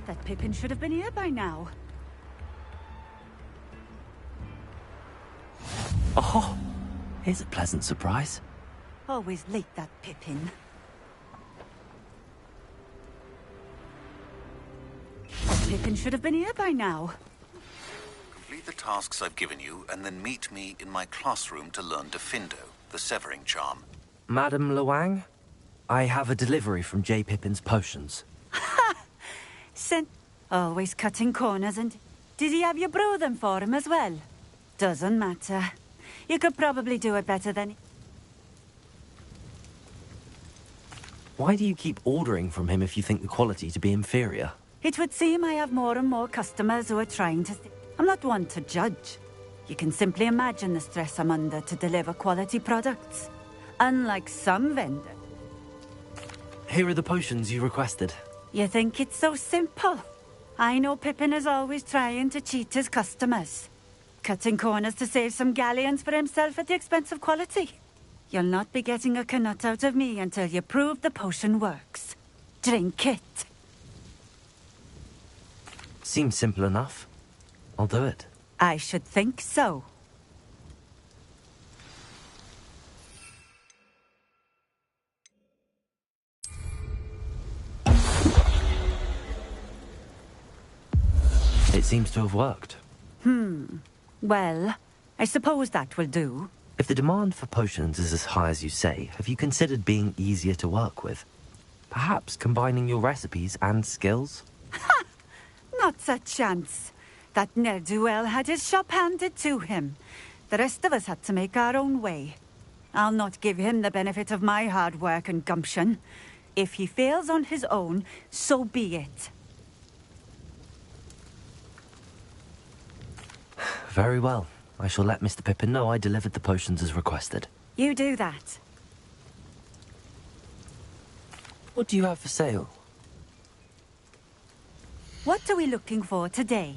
[SPEAKER 16] That Pippin should have been here by now.
[SPEAKER 1] Oh, here's a pleasant surprise.
[SPEAKER 16] Always late, that Pippin. That Pippin should have been here by now.
[SPEAKER 8] Complete the tasks I've given you, and then meet me in my classroom to learn Diffindo, the Severing Charm.
[SPEAKER 1] Madame Luang, I have a delivery from J. Pippin's potions.
[SPEAKER 16] Always cutting corners, and did he have you brew them for him as well? Doesn't matter. You could probably do it better than...
[SPEAKER 1] Why do you keep ordering from him if you think the quality to be inferior?
[SPEAKER 16] It would seem I have more and more customers who are trying to... I'm not one to judge. You can simply imagine the stress I'm under to deliver quality products. Unlike some vendors.
[SPEAKER 1] Here are the potions you requested.
[SPEAKER 16] You think it's so simple? I know Pippin is always trying to cheat his customers. Cutting corners to save some galleons for himself at the expense of quality. You'll not be getting a canut out of me until you prove the potion works. Drink it.
[SPEAKER 1] Seems simple enough. I'll do it.
[SPEAKER 16] I should think so.
[SPEAKER 1] It seems to have worked.
[SPEAKER 16] Well, I suppose that will do.
[SPEAKER 1] If the demand for potions is as high as you say, have you considered being easier to work with? Perhaps combining your recipes and skills?
[SPEAKER 16] Not a chance. That ne'er-do-well had his shop handed to him. The rest of us had to make our own way. I'll not give him the benefit of my hard work and gumption. If he fails on his own, so be it.
[SPEAKER 1] Very well. I shall let Mr. Pippin know I delivered the potions as requested.
[SPEAKER 16] You do that.
[SPEAKER 1] What do you have for sale?
[SPEAKER 16] What are we looking for today?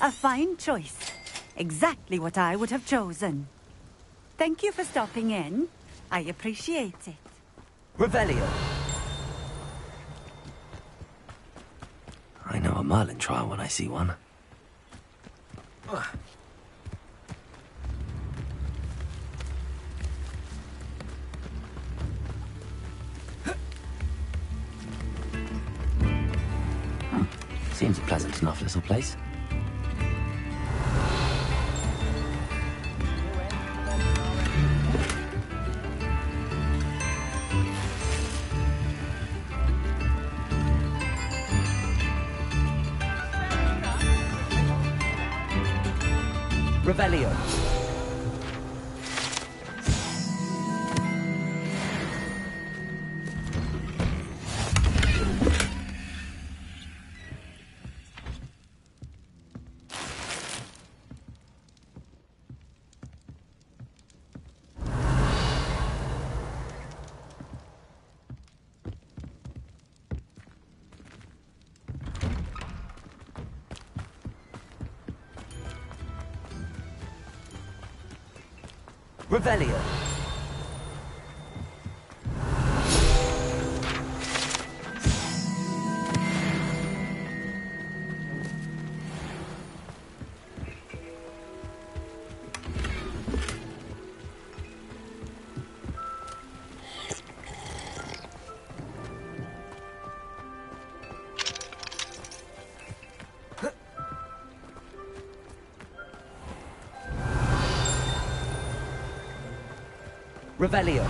[SPEAKER 16] A fine choice. Exactly what I would have chosen. Thank you for stopping in. I appreciate it.
[SPEAKER 1] Revelio. I know a Merlin trial when I see one. Seems a pleasant enough little place. Revelio. Revelio. Revelio.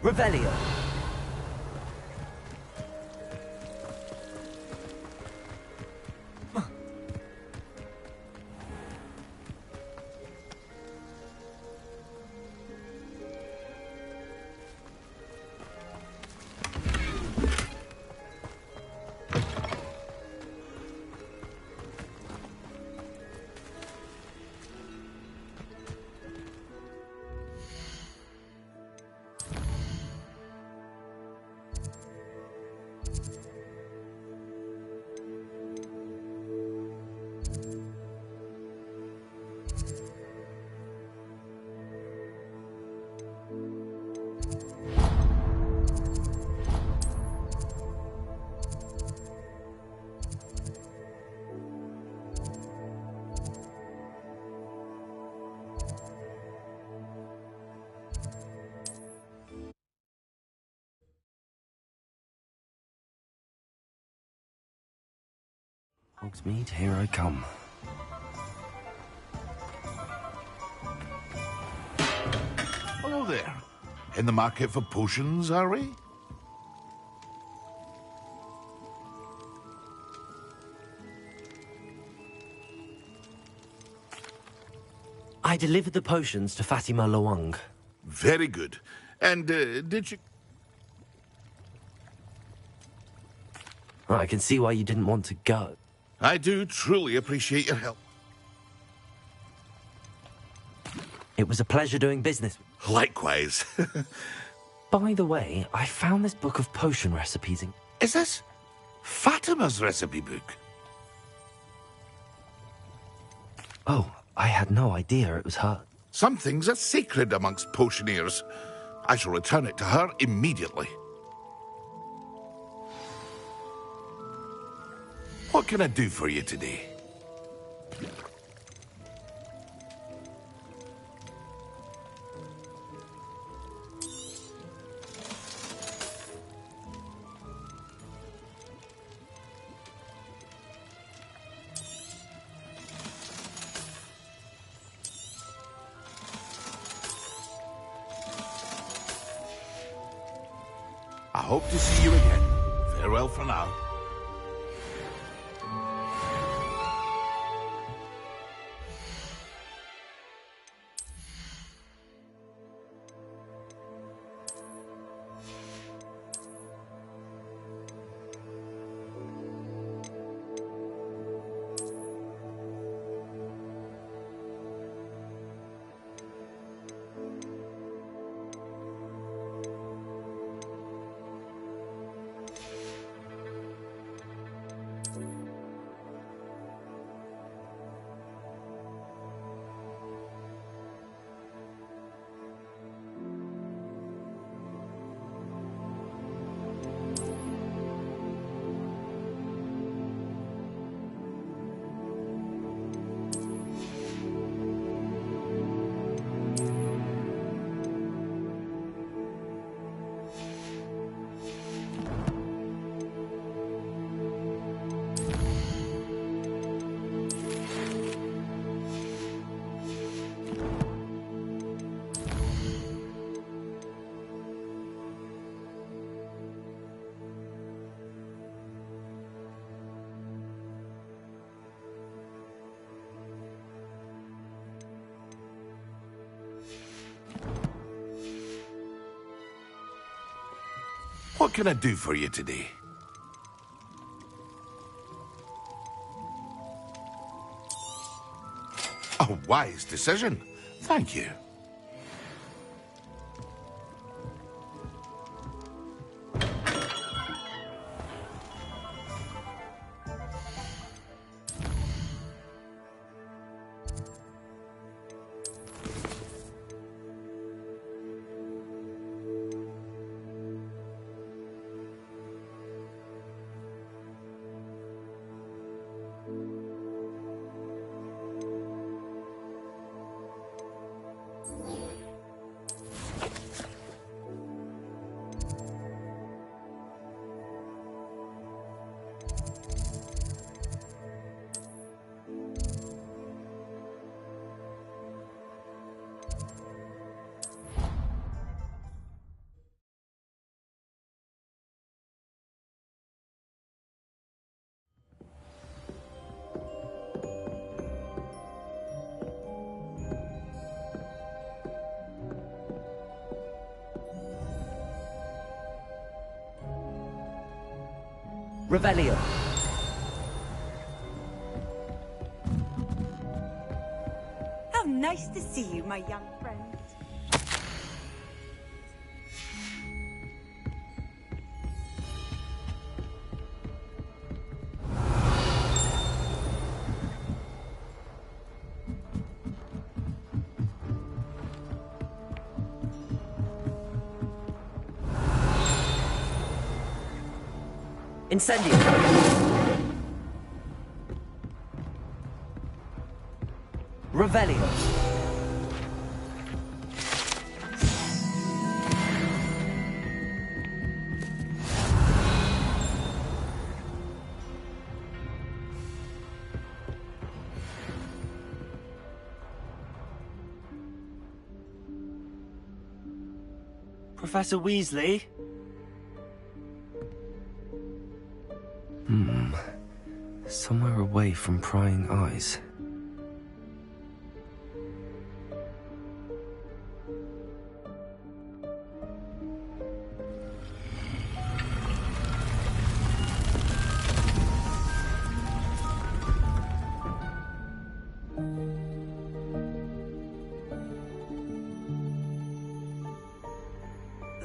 [SPEAKER 1] Revelio. Hogsmeade, here I come.
[SPEAKER 4] Hello there. In the market for potions, are we?
[SPEAKER 1] I delivered the potions to Fatima Lawang.
[SPEAKER 4] Very good. And, did you...
[SPEAKER 1] I can see why you didn't want to go.
[SPEAKER 4] I do truly appreciate your help.
[SPEAKER 1] It was a pleasure doing business.
[SPEAKER 4] Likewise.
[SPEAKER 1] By the way, I found this book of potion recipes in...
[SPEAKER 4] Is this Fatima's recipe book?
[SPEAKER 1] Oh, I had no idea it was her.
[SPEAKER 4] Some things are sacred amongst potioneers. I shall return it to her immediately. What can I do for you today? I hope to see you again. Farewell for now. What can I do for you today? A wise decision. Thank you.
[SPEAKER 1] Revelio.
[SPEAKER 7] How nice to see you, my young friend.
[SPEAKER 1] Incendio. Revelio.
[SPEAKER 5] Professor Weasley?
[SPEAKER 1] Somewhere away from prying eyes.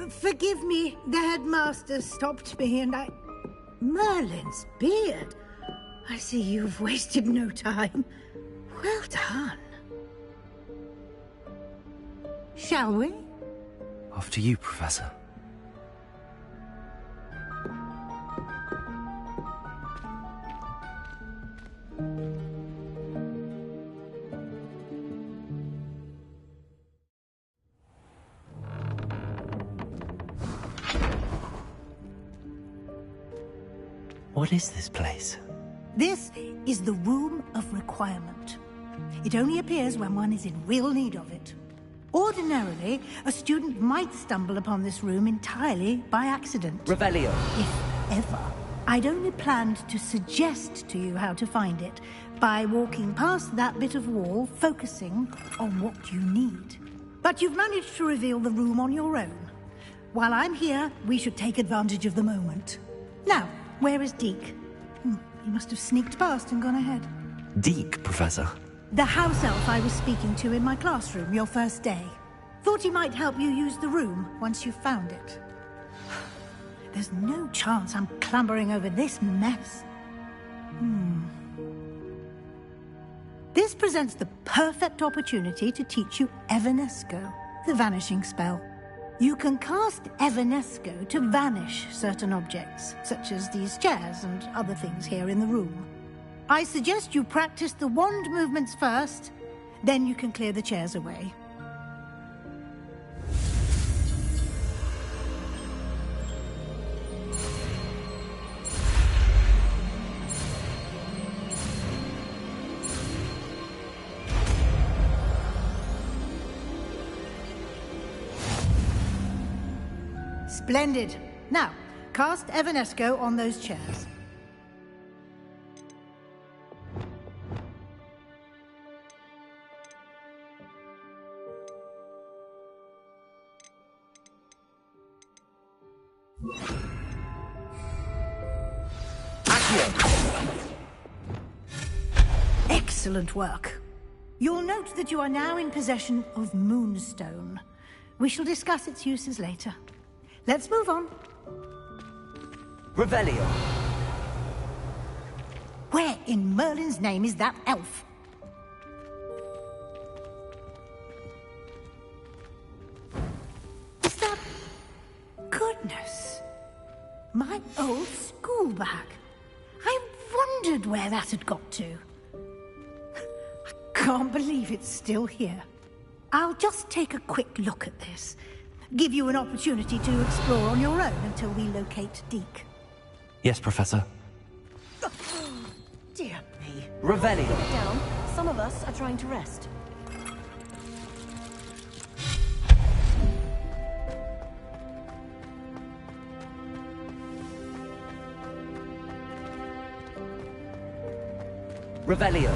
[SPEAKER 14] Forgive me, the headmaster stopped me and I... Merlin's beard. I see you've wasted no time. Well done. Shall we?
[SPEAKER 1] After you, Professor.
[SPEAKER 5] What is this place?
[SPEAKER 14] This is the Room of Requirement. It only appears when one is in real need of it. Ordinarily, a student might stumble upon this room entirely by accident.
[SPEAKER 1] Revelio.
[SPEAKER 14] If ever. I'd only planned to suggest to you how to find it by walking past that bit of wall, focusing on what you need. But you've managed to reveal the room on your own. While I'm here, we should take advantage of the moment. Now, where is Deke? He must have sneaked past and gone ahead.
[SPEAKER 1] Deke, Professor.
[SPEAKER 14] The house elf I was speaking to in my classroom your first day. Thought he might help you use the room once you found it. There's no chance I'm clambering over this mess. This presents the perfect opportunity to teach you Evanesco, the vanishing spell. You can cast Evanesco to vanish certain objects, such as these chairs and other things here in the room. I suggest you practice the wand movements first, then you can clear the chairs away. Splendid. Now, cast Evanesco on those chairs. Excellent work. You'll note that you are now in possession of Moonstone. We shall discuss its uses later. Let's move on.
[SPEAKER 1] Revelio.
[SPEAKER 14] Where in Merlin's name is that elf? Is that... Goodness. My old school bag. I wondered where that had got to. I can't believe it's still here. I'll just take a quick look at this. Give you an opportunity to explore on your own until we locate Deke.
[SPEAKER 1] Yes, Professor.
[SPEAKER 14] Dear me.
[SPEAKER 1] Revelio.
[SPEAKER 17] Down. Some of us are trying to rest.
[SPEAKER 1] Revelio.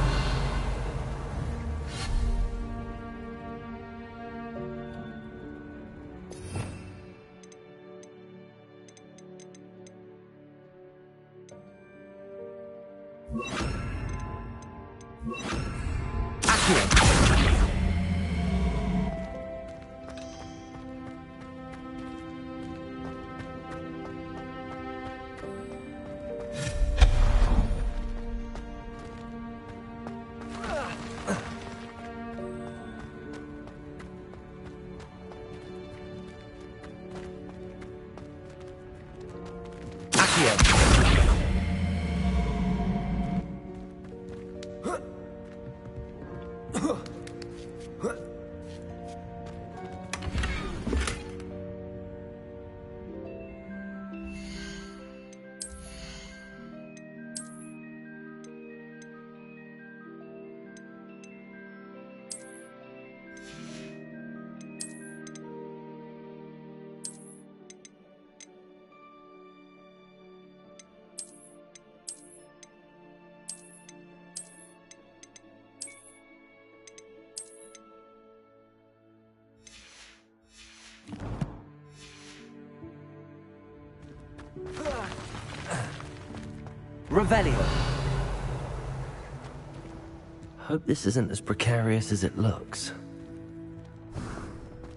[SPEAKER 1] Revelio. Hope this isn't as precarious as it looks.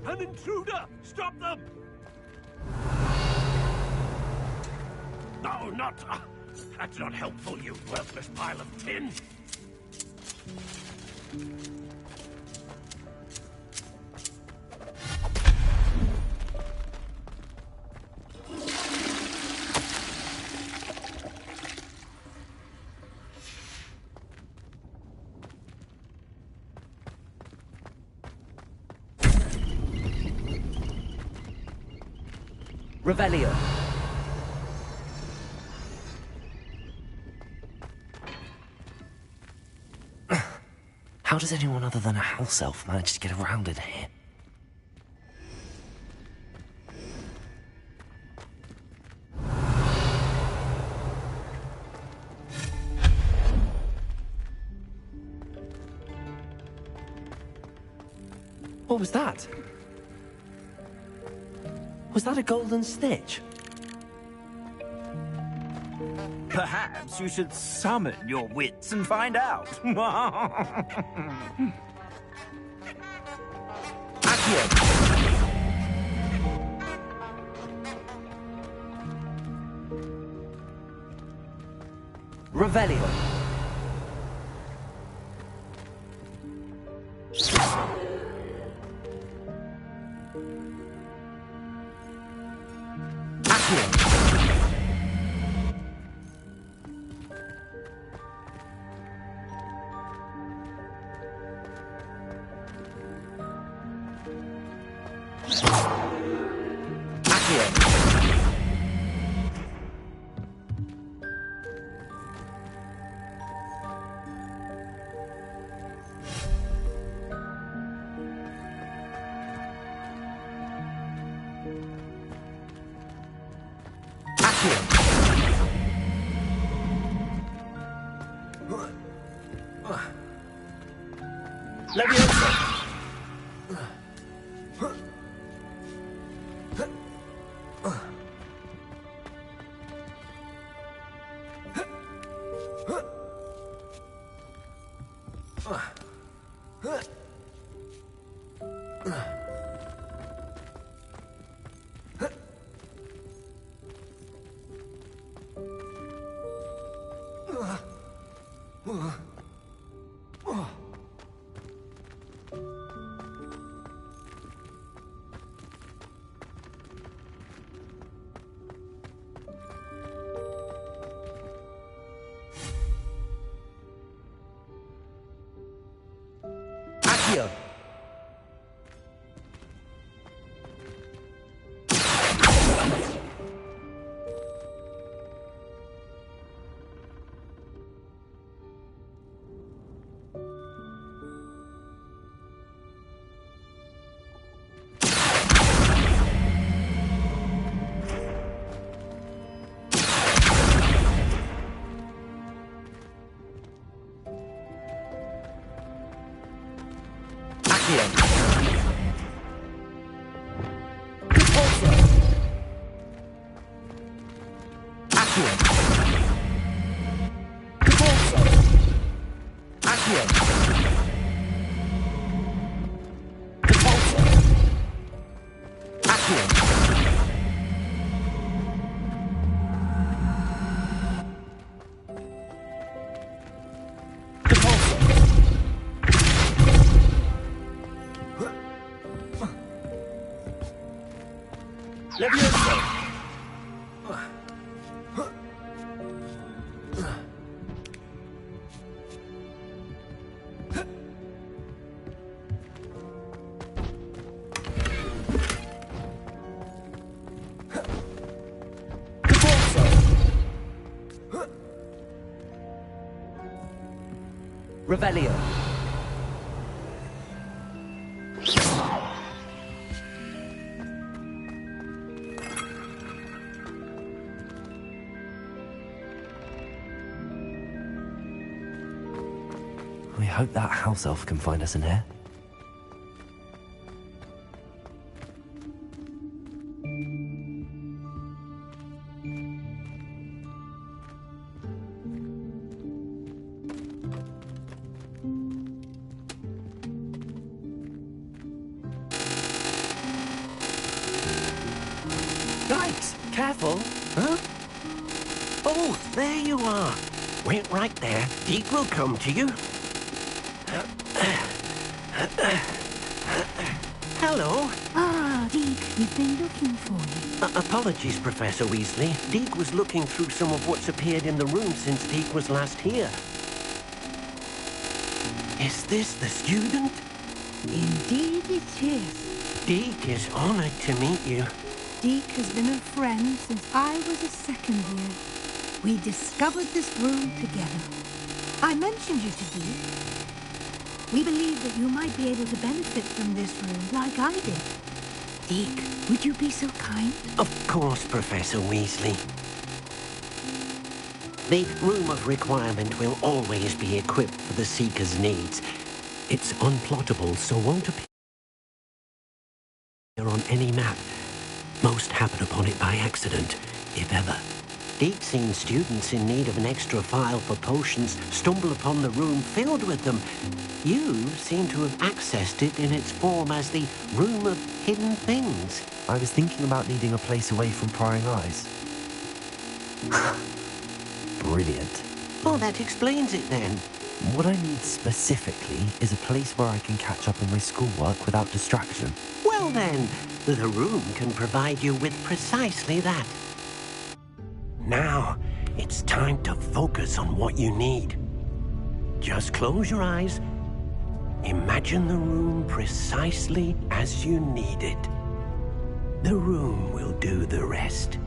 [SPEAKER 18] An intruder! Stop them! No, not... that's not helpful, you worthless pile of tin!
[SPEAKER 1] Revelio. How does anyone other than a house elf manage to get around in here? What was that? Was that a golden snitch?
[SPEAKER 19] Perhaps you should summon your wits and find out.
[SPEAKER 1] Accio! Revelio. Accio! Revelio. We hope that house elf can find us in here.
[SPEAKER 6] careful. Huh? Oh, there you are. Wait right there. Deke will come to you. Hello.
[SPEAKER 14] Ah, Deke, we've been looking for you.
[SPEAKER 6] Apologies, Professor Weasley. Deke was looking through some of what's appeared in the room since Deke was last here. Is this the student?
[SPEAKER 14] Indeed it is.
[SPEAKER 6] Deke is honored to meet you.
[SPEAKER 14] Deke has been a friend since I was a second year. We discovered this room together. I mentioned you to Deke. We believe that you might be able to benefit from this room like I did. Deke, would you be so kind?
[SPEAKER 6] Of course, Professor Weasley. The Room of Requirement will always be equipped for the Seeker's needs. It's unplottable, so won't appear on any map. Most happen upon it by accident, if ever. Deke's seen students in need of an extra file for potions stumble upon the room filled with them. You seem to have accessed it in its form as the Room of Hidden Things.
[SPEAKER 1] I was thinking about needing a place away from prying eyes. Brilliant.
[SPEAKER 6] Oh, that explains it then.
[SPEAKER 1] What I need specifically is a place where I can catch up on my schoolwork without distraction.
[SPEAKER 6] Well then, the room can provide you with precisely that. Now, it's time to focus on what you need. Just close your eyes. Imagine the room precisely as you need it. The room will do the rest.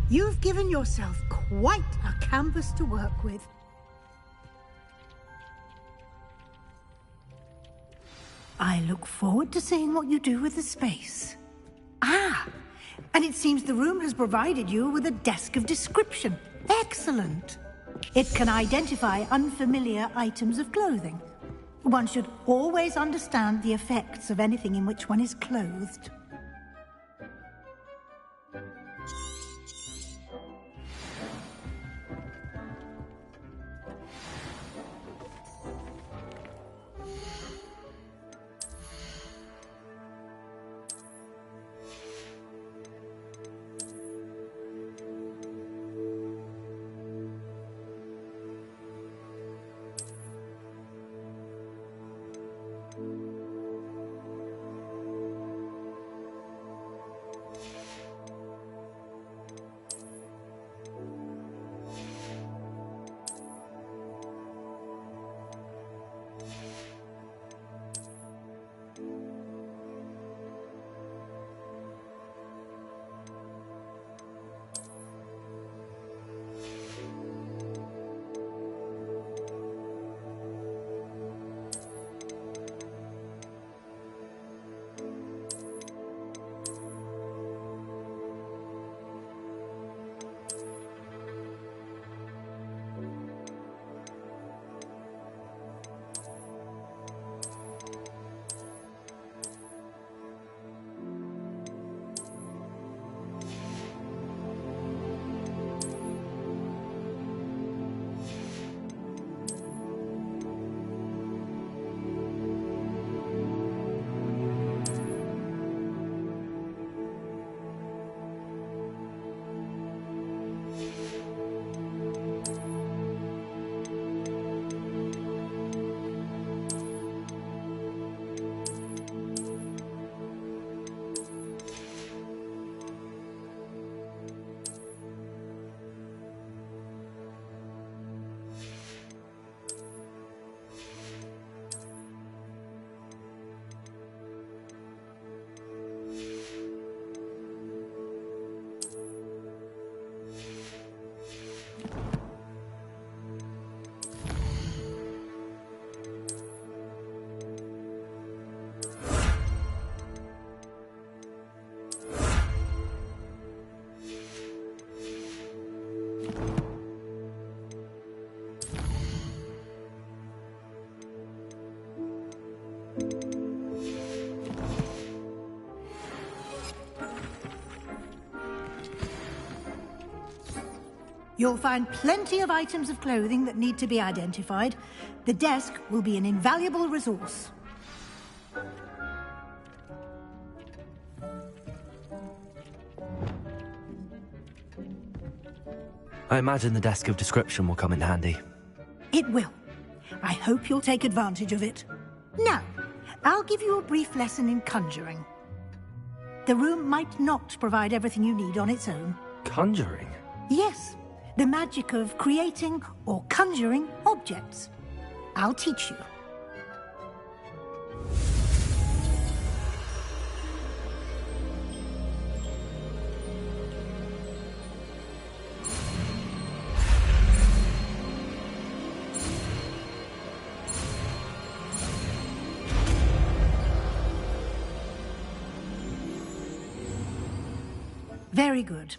[SPEAKER 14] You've given yourself quite a canvas to work with. I look forward to seeing what you do with the space. Ah, and it seems the room has provided you with a desk of description. Excellent. It can identify unfamiliar items of clothing. One should always understand the effects of anything in which one is clothed. You'll find plenty of items of clothing that need to be identified. The desk will be an invaluable resource.
[SPEAKER 1] I imagine the desk of description will come in handy.
[SPEAKER 14] It will. I hope you'll take advantage of it. Now, I'll give you a brief lesson in conjuring. The room might not provide everything you need on its own.
[SPEAKER 1] Conjuring?
[SPEAKER 14] Yes, the magic of creating or conjuring objects. I'll teach you. Very good.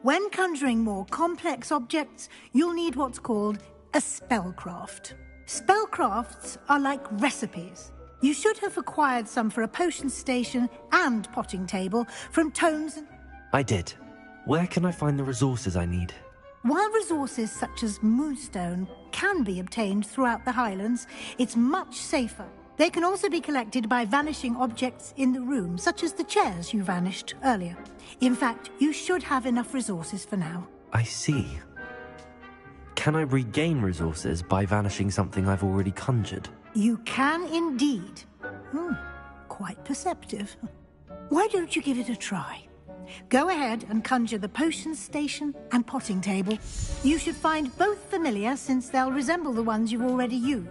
[SPEAKER 14] When conjuring more complex objects, you'll need what's called a spellcraft. Spellcrafts are like recipes. You should have acquired some for a potion station and potting table from Tomes and...
[SPEAKER 1] I did. Where can I find the resources I need?
[SPEAKER 14] While resources such as moonstone can be obtained throughout the Highlands, it's much safer. They can also be collected by vanishing objects in the room, such as the chairs you vanished earlier. In fact, you should have enough resources for now.
[SPEAKER 1] I see. Can I regain resources by vanishing something I've already conjured?
[SPEAKER 14] You can indeed. Quite perceptive. Why don't you give it a try? Go ahead and conjure the potion station and potting table. You should find both familiar, since they'll resemble the ones you've already used.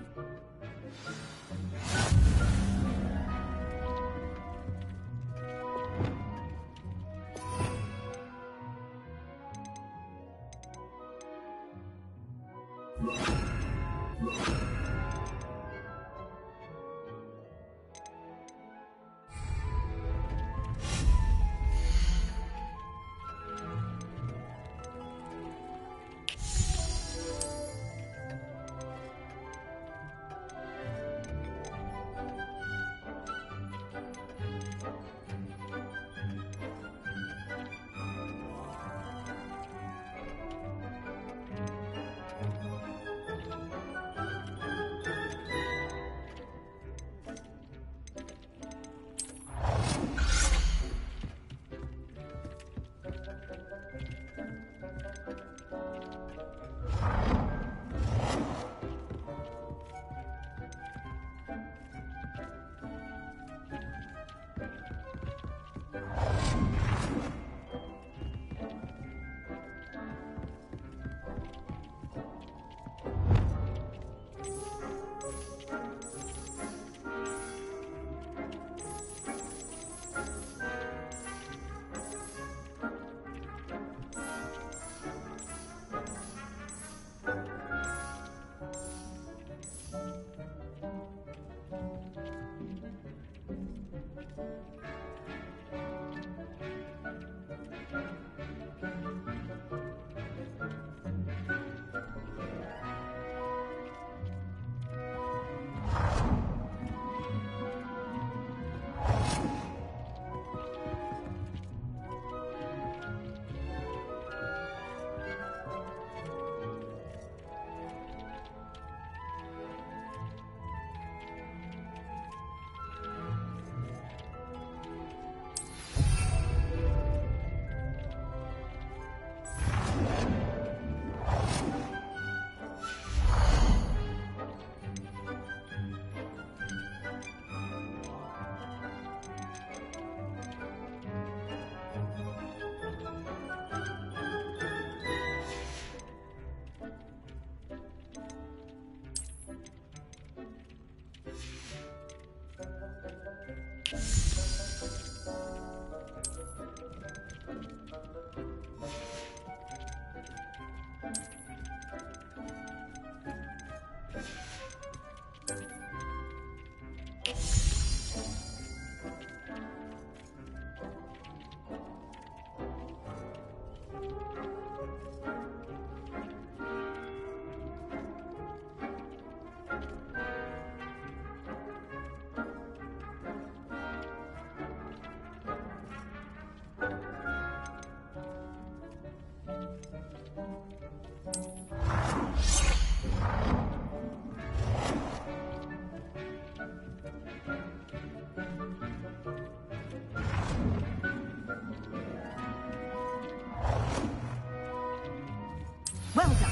[SPEAKER 14] Well done.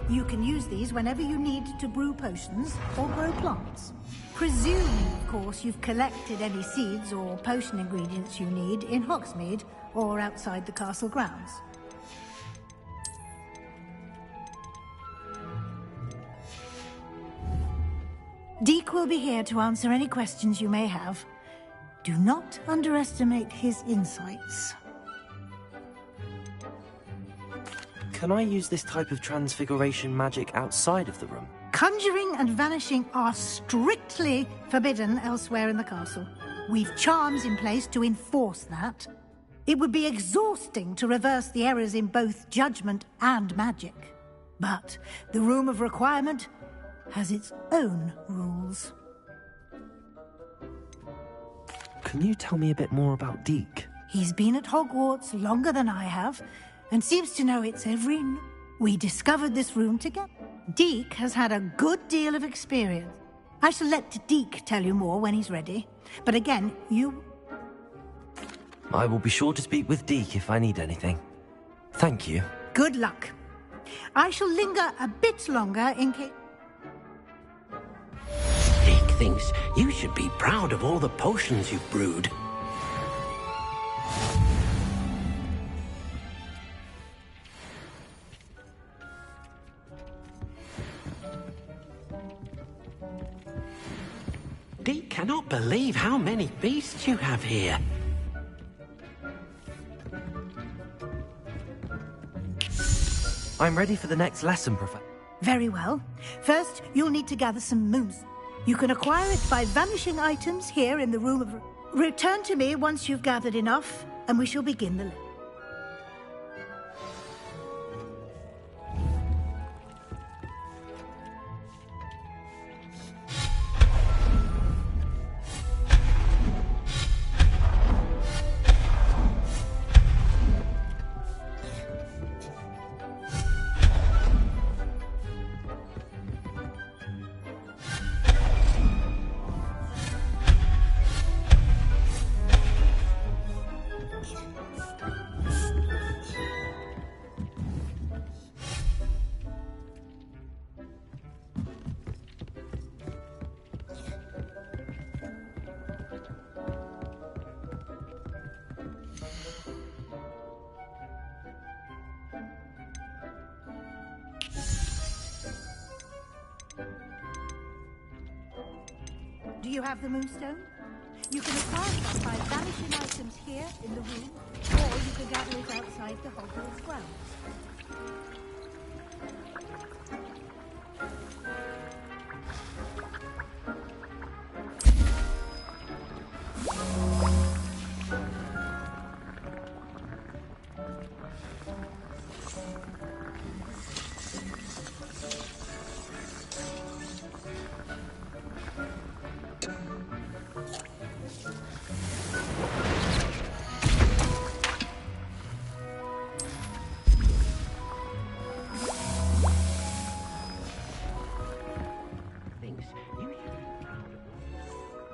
[SPEAKER 14] You can use these whenever you need to brew potions or grow plants. Presuming, of course, you've collected any seeds or potion ingredients you need in Hogsmeade or outside the castle grounds. Deek will be here to answer any questions you may have. Do not underestimate his insights.
[SPEAKER 1] Can I use this type of transfiguration magic outside of the room?
[SPEAKER 14] Conjuring and vanishing are strictly forbidden elsewhere in the castle. We've charms in place to enforce that. It would be exhausting to reverse the errors in both judgment and magic. But the Room of Requirement has its own rules.
[SPEAKER 1] Can you tell me a bit more about Deek?
[SPEAKER 14] He's been at Hogwarts longer than I have, and seems to know its every... We discovered this room together. Deek has had a good deal of experience. I shall let Deek tell you more when he's ready. But again, you...
[SPEAKER 1] I will be sure to speak with Deek if I need anything. Thank you.
[SPEAKER 14] Good luck. I shall linger a bit longer in case...
[SPEAKER 6] Deek thinks you should be proud of all the potions you've brewed. Deek cannot believe how many beasts you have here.
[SPEAKER 1] I'm ready for the next lesson, Professor.
[SPEAKER 14] Very well. First, you'll need to gather some moons. You can acquire it by vanishing items here in the Room of... Return to me once you've gathered enough, and we shall begin the lesson. Do you have the moonstone? You can acquire it by vanishing items here in the room, or you can gather it outside the Hogwarts grounds.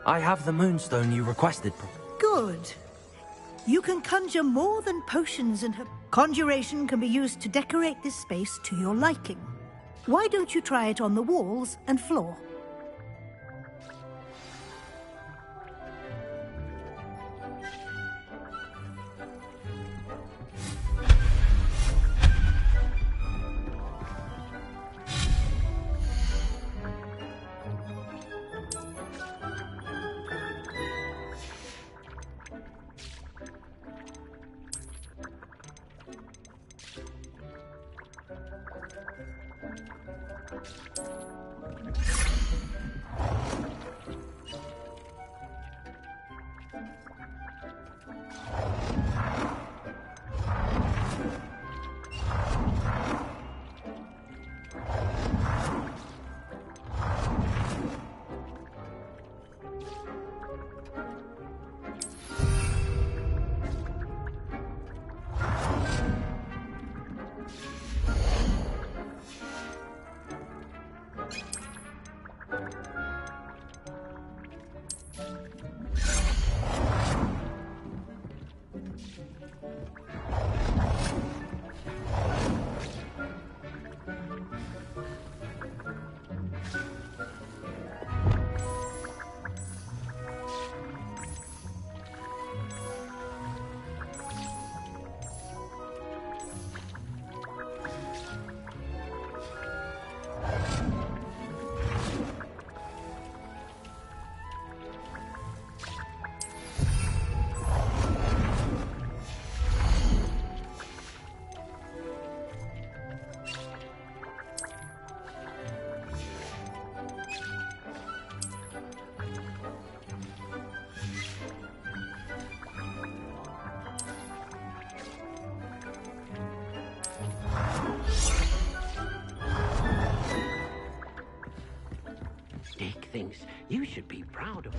[SPEAKER 1] I have the moonstone you requested.
[SPEAKER 14] Good. You can conjure more than potions and... Conjuration can be used to decorate this space to your liking. Why don't you try it on the walls and floor?
[SPEAKER 6] You should be proud of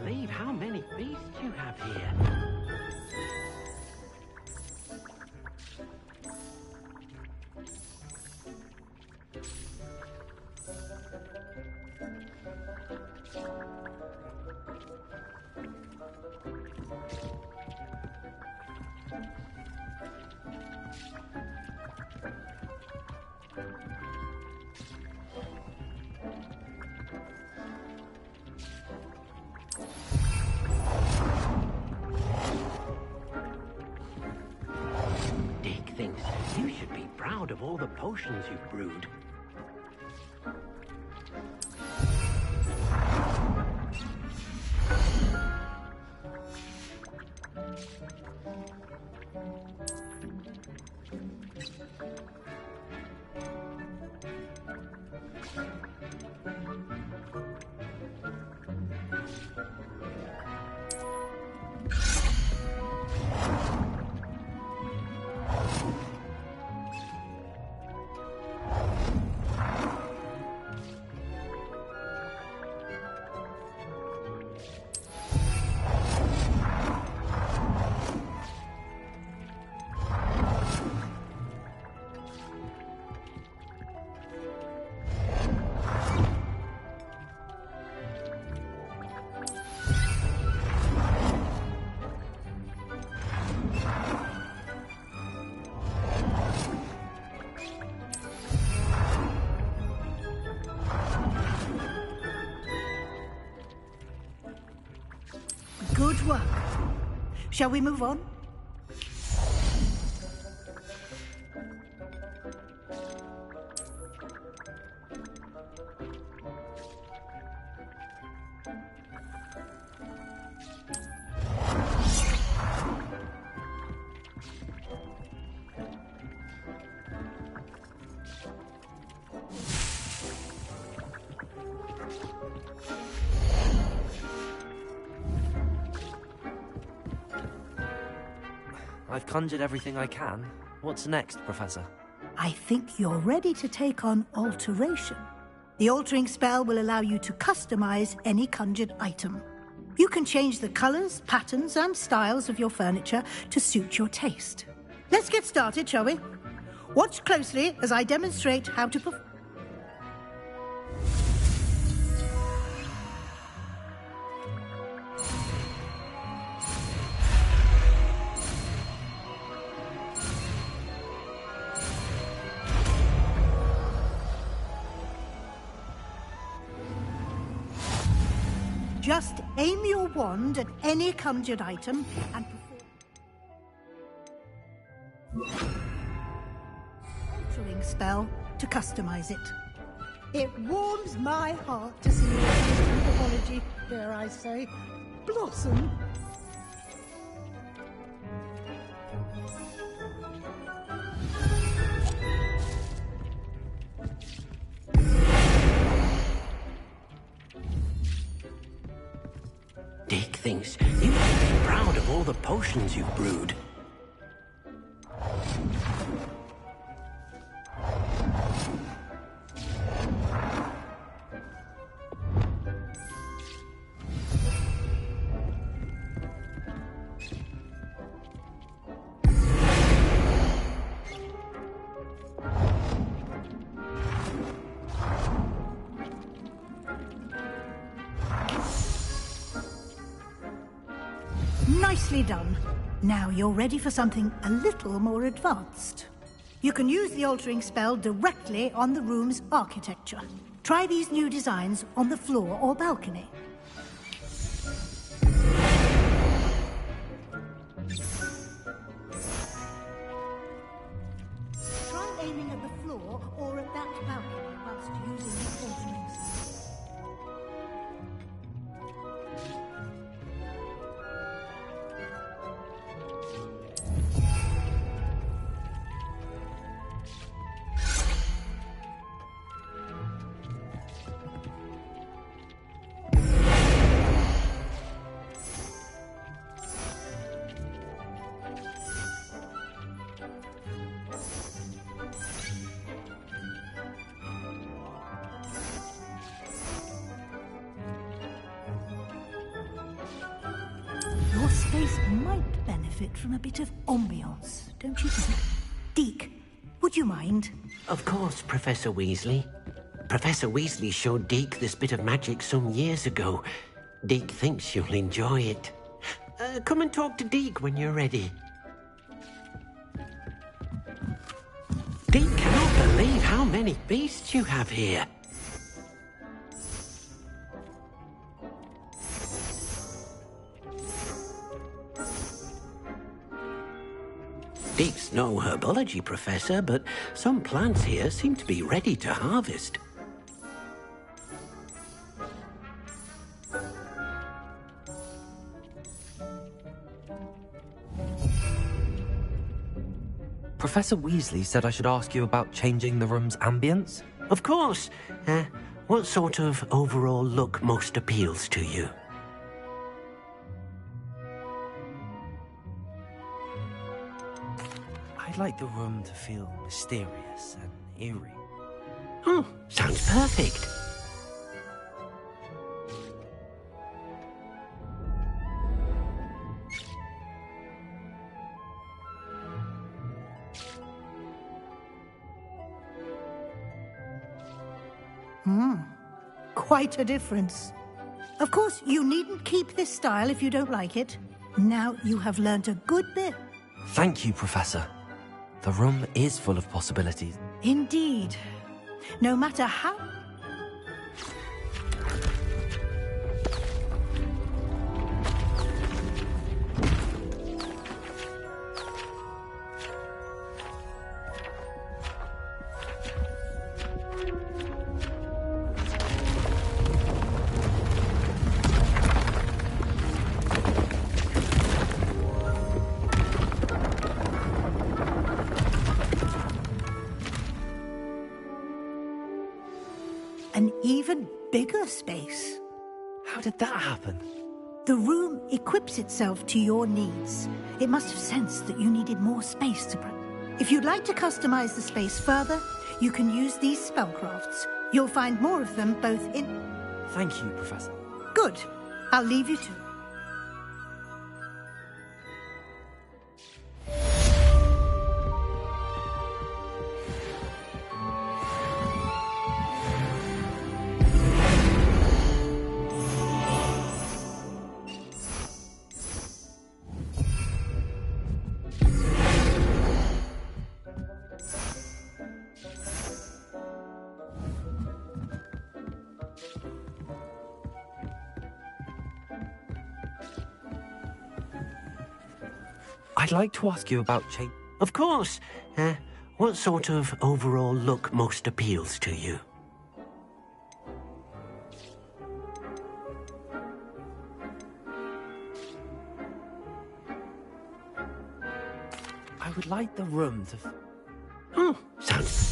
[SPEAKER 6] believe how many beasts you have here. You should be proud of all the potions you've brewed.
[SPEAKER 14] Good work. Shall we move on?
[SPEAKER 1] I've conjured everything I can. What's next, Professor?
[SPEAKER 14] I think you're ready to take on alteration. The altering spell will allow you to customize any conjured item. You can change the colors, patterns, and styles of your furniture to suit your taste. Let's get started, shall we? Watch closely as I demonstrate how to perform. Just aim your wand at any conjured item and perform altering spell to customize it. It warms my heart to see mythology, dare I say, blossom.
[SPEAKER 6] Dick thinks you should be proud of all the potions you've brewed.
[SPEAKER 14] Nicely done. Now you're ready for something a little more advanced. You can use the altering spell directly on the room's architecture. Try these new designs on the floor or balcony. Try aiming at the floor or at that balcony whilst using the altering spell. Your space might benefit from a bit of ambiance, don't you think? Deke, would you mind?
[SPEAKER 6] Of course, Professor Weasley. Professor Weasley showed Deke this bit of magic some years ago. Deke thinks you'll enjoy it. Come and talk to Deke when you're ready. Deke cannot believe how many beasts you have here. Deke's no herbology professor, but some plants here seem to be ready to harvest.
[SPEAKER 1] Professor Weasley said I should ask you about changing the room's ambience.
[SPEAKER 6] Of course. What sort of overall look most appeals to you?
[SPEAKER 1] I'd like the room to feel mysterious and eerie.
[SPEAKER 6] Oh, sounds perfect.
[SPEAKER 14] Quite a difference. Of course, you needn't keep this style if you don't like it. Now you have learnt a good bit.
[SPEAKER 1] Thank you, Professor. The room is full of possibilities.
[SPEAKER 14] Indeed. No matter how... An even bigger space.
[SPEAKER 1] How did that happen?
[SPEAKER 14] The room equips itself to your needs. It must have sensed that you needed more space to... If you'd like to customize the space further, you can use these spellcrafts. You'll find more of them both in...
[SPEAKER 1] Thank you, Professor.
[SPEAKER 14] Good. I'll leave you to...
[SPEAKER 1] I'd like to ask you about change.
[SPEAKER 6] Of course. What sort of overall look most appeals to you?
[SPEAKER 1] I would like the room to...
[SPEAKER 6] Oh, sounds...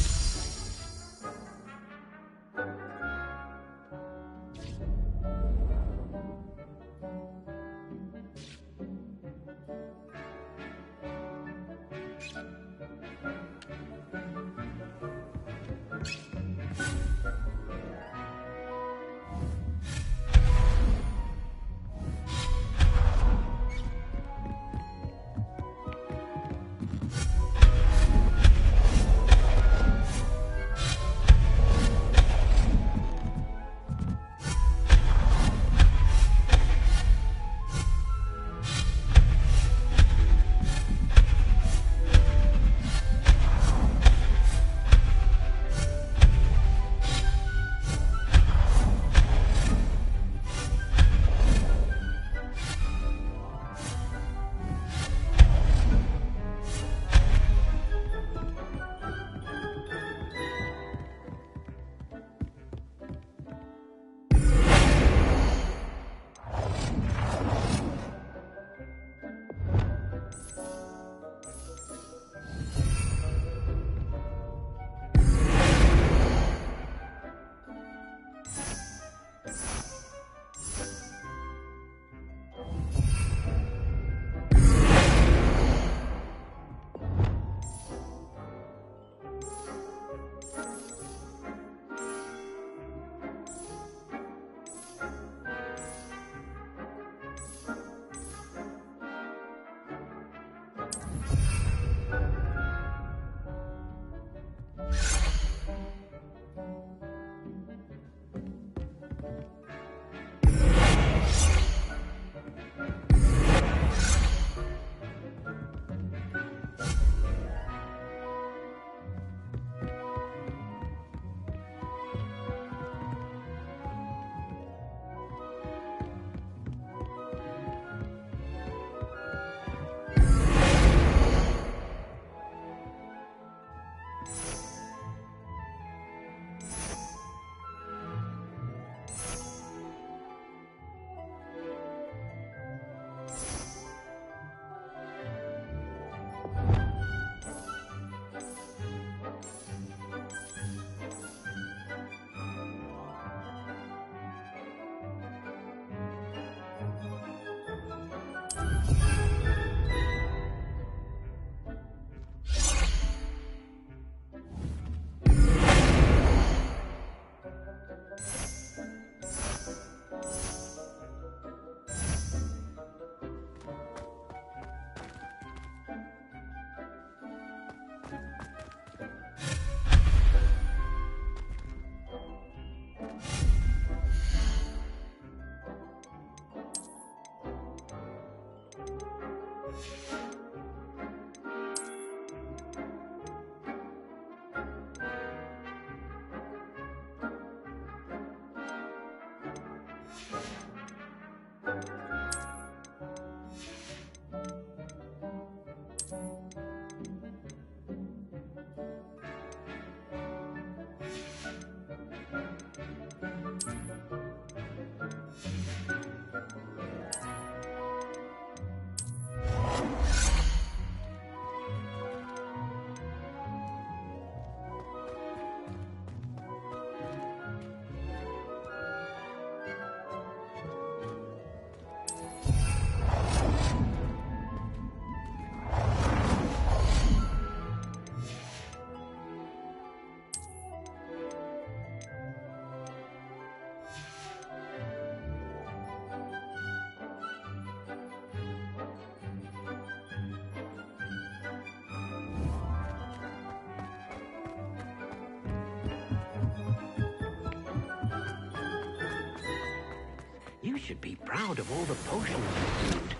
[SPEAKER 6] You should be proud of all the potions you brewed.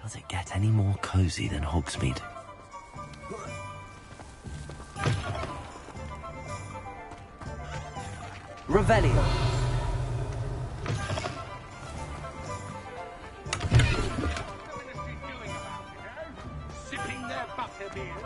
[SPEAKER 5] Does it get any more cozy than Hogsmeade?
[SPEAKER 1] Revelio.
[SPEAKER 18] Sipping their butterbeer.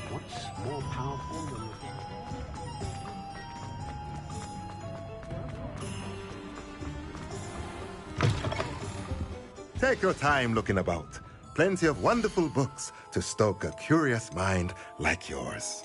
[SPEAKER 6] What's more powerful than the...
[SPEAKER 20] Take your time looking about. Plenty of wonderful books to stoke a curious mind like yours.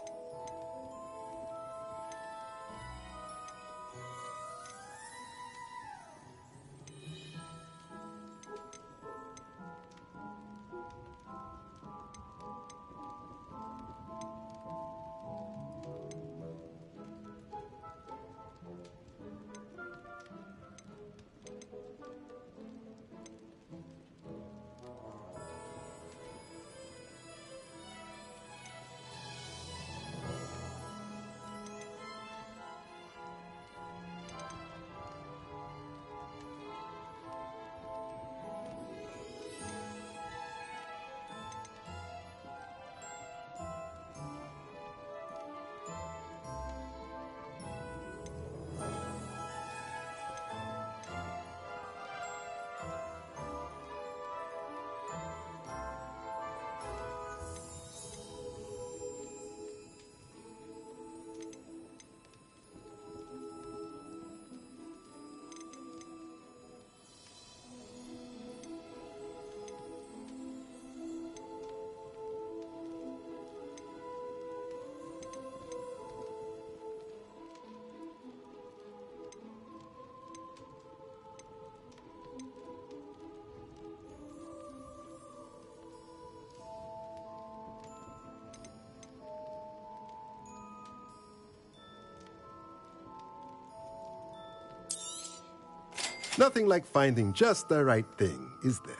[SPEAKER 20] Nothing like finding just the right thing, is there?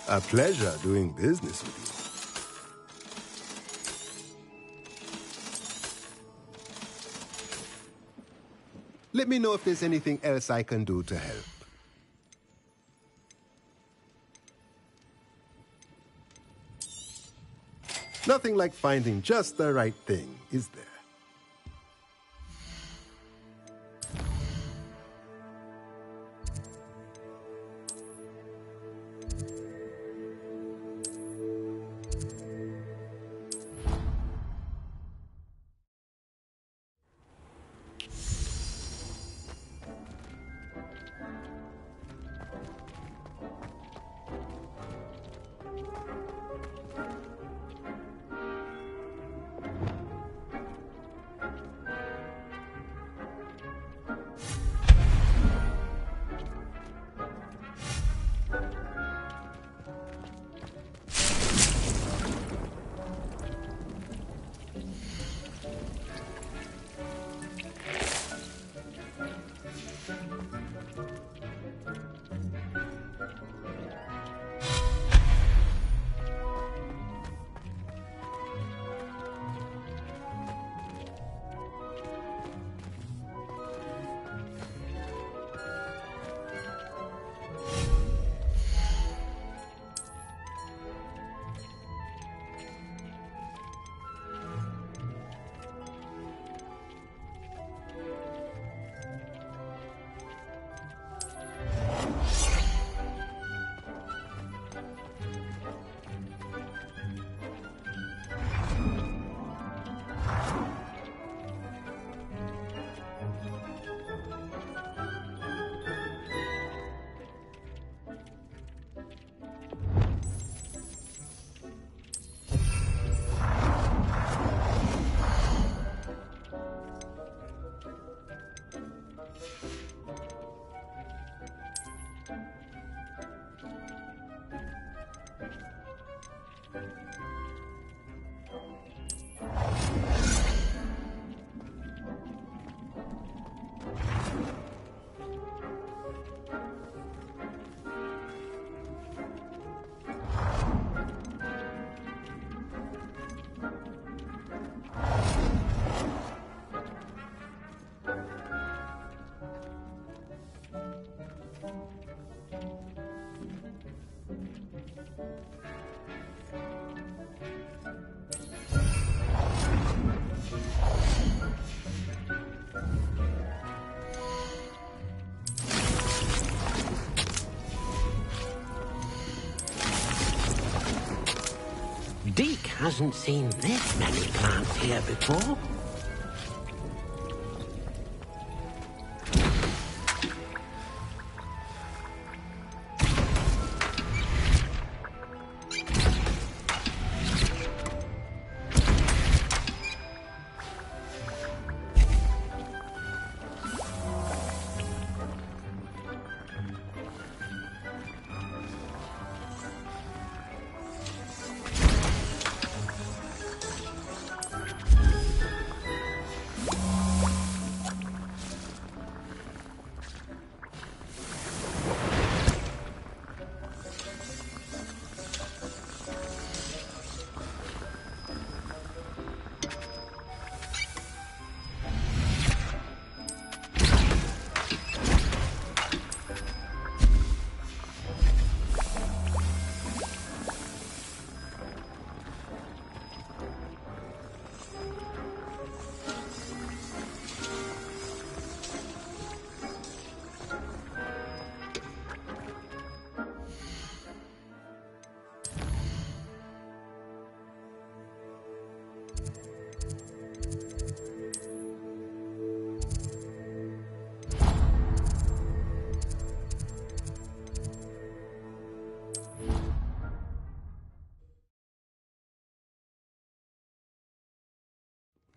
[SPEAKER 20] A pleasure doing business with you. Let me know if there's anything else I can do to help. Nothing like finding just the right thing, is there?
[SPEAKER 6] hasn't seen this many plants here before.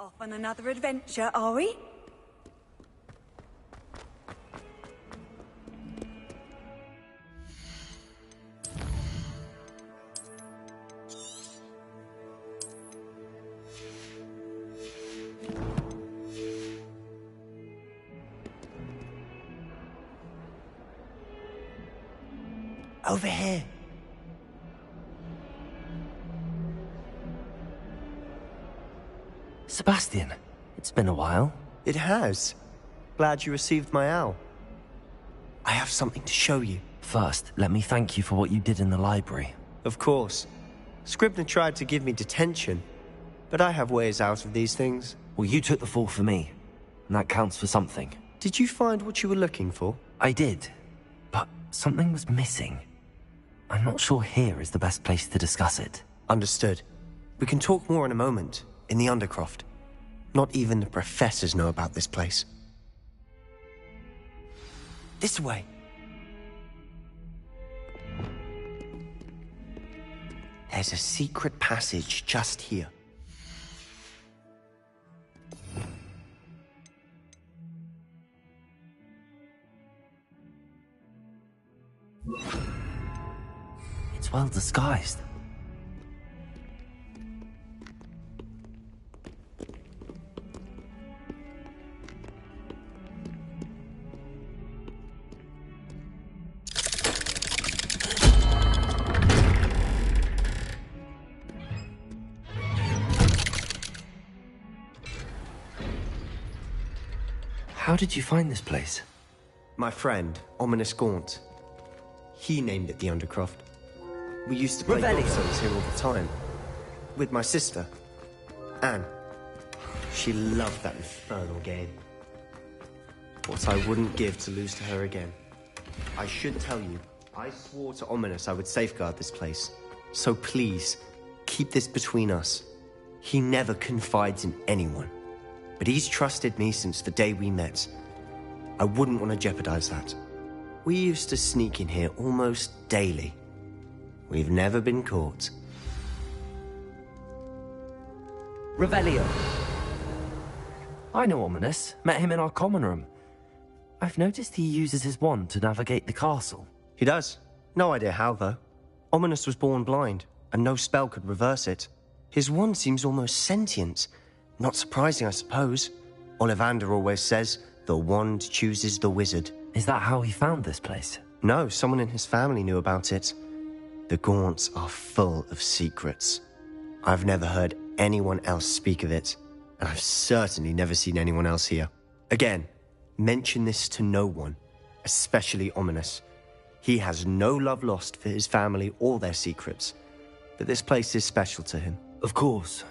[SPEAKER 7] Off on another adventure, are we?
[SPEAKER 13] Over here.
[SPEAKER 1] Sebastian, it's been a while.
[SPEAKER 13] It has. Glad you received my owl. I have something to show you.
[SPEAKER 1] First, let me thank you for what you did in the library.
[SPEAKER 13] Of course. Scribner tried to give me detention, but I have ways out of these things.
[SPEAKER 1] Well, you took the fall for me, and that counts for something.
[SPEAKER 13] Did you find what you were looking for?
[SPEAKER 1] I did, but something was missing. I'm not sure here is the best place to discuss it.
[SPEAKER 13] Understood. We can talk more in a moment, in the Undercroft. Not even the professors know about this place. This way. There's a secret passage just here.
[SPEAKER 1] It's well disguised. How did you find this place?
[SPEAKER 13] My friend, Ominous Gaunt. He named it the Undercroft. We used to play golf here all the time. With my sister, Anne. She loved that infernal game. What I wouldn't give to lose to her again. I should tell you, I swore to Ominous I would safeguard this place. So please, keep this between us. He never confides in anyone. But he's trusted me since the day we met. I wouldn't want to jeopardize that. We used to sneak in here almost daily. We've never been caught.
[SPEAKER 1] Revelio. I know Ominous. Met him in our common room. I've noticed he uses his wand to navigate the castle.
[SPEAKER 13] He does. No idea how, though. Ominous was born blind, and no spell could reverse it. His wand seems almost sentient. Not surprising, I suppose. Ollivander always says, the wand chooses the wizard.
[SPEAKER 1] Is that how he found this place?
[SPEAKER 13] No, someone in his family knew about it. The Gaunts are full of secrets. I've never heard anyone else speak of it, and I've certainly never seen anyone else here. Again, mention this to no one, especially Ominous. He has no love lost for his family or their secrets, but this place is special to him.
[SPEAKER 1] Of course.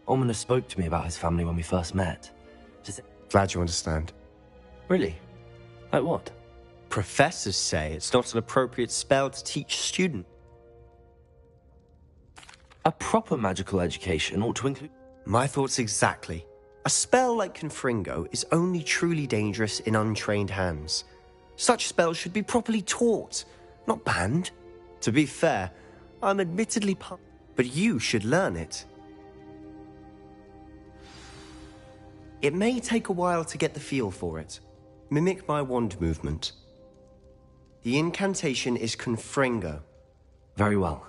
[SPEAKER 1] Ominous spoke to me about his family when we first met.
[SPEAKER 13] Glad you understand.
[SPEAKER 1] Really? Like what?
[SPEAKER 13] Professors say it's not an appropriate spell to teach a student.
[SPEAKER 1] A proper magical education ought to include...
[SPEAKER 13] My thoughts exactly. A spell like Confringo is only truly dangerous in untrained hands. Such spells should be properly taught, not banned. To be fair, I'm admittedly but you should learn it. It may take a while to get the feel for it. Mimic my wand movement. The incantation is Confringo.
[SPEAKER 1] Very well.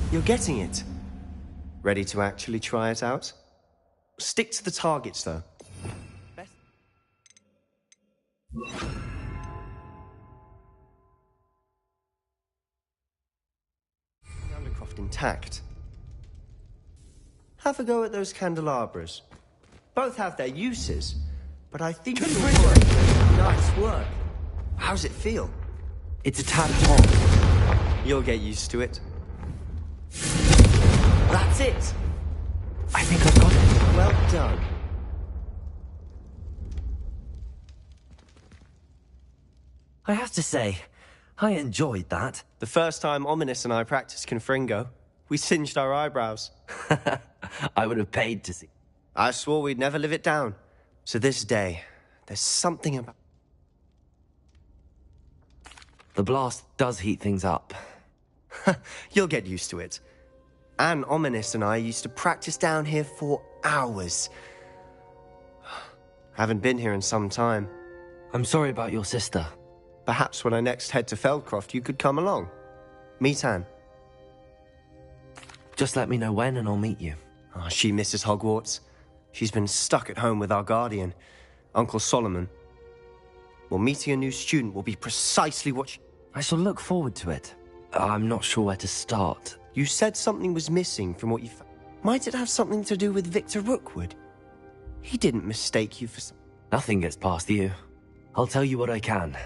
[SPEAKER 13] You're getting it. Ready to actually try it out? Stick to the targets, though. Undercroft intact. Have a go at those candelabras. Both have their uses, but I think you'll work. Nice work. How's it feel?
[SPEAKER 1] It's a tad hot.
[SPEAKER 13] You'll get used to it. That's it!
[SPEAKER 1] I think I've got it.
[SPEAKER 13] Well done.
[SPEAKER 1] I have to say, I enjoyed that.
[SPEAKER 13] The first time Ominous and I practiced Confringo, we singed our eyebrows.
[SPEAKER 1] I would have paid to see.
[SPEAKER 13] I swore we'd never live it down. So this day, there's something about...
[SPEAKER 1] The blast does heat things up.
[SPEAKER 13] You'll get used to it. Anne Ominous and I used to practice down here for hours. Haven't been here in some time.
[SPEAKER 1] I'm sorry about your sister.
[SPEAKER 13] Perhaps when I next head to Feldcroft, you could come along. Meet Anne.
[SPEAKER 1] Just let me know when and I'll meet you.
[SPEAKER 13] Oh, she misses Hogwarts. She's been stuck at home with our guardian, Uncle Solomon. Well, meeting a new student will be precisely what she...
[SPEAKER 1] I shall look forward to it. I'm not sure where to start.
[SPEAKER 13] You said something was missing from what you found. Might it have something to do with Victor Rookwood? He didn't mistake you for some...
[SPEAKER 1] Nothing gets past you. I'll tell you what I can.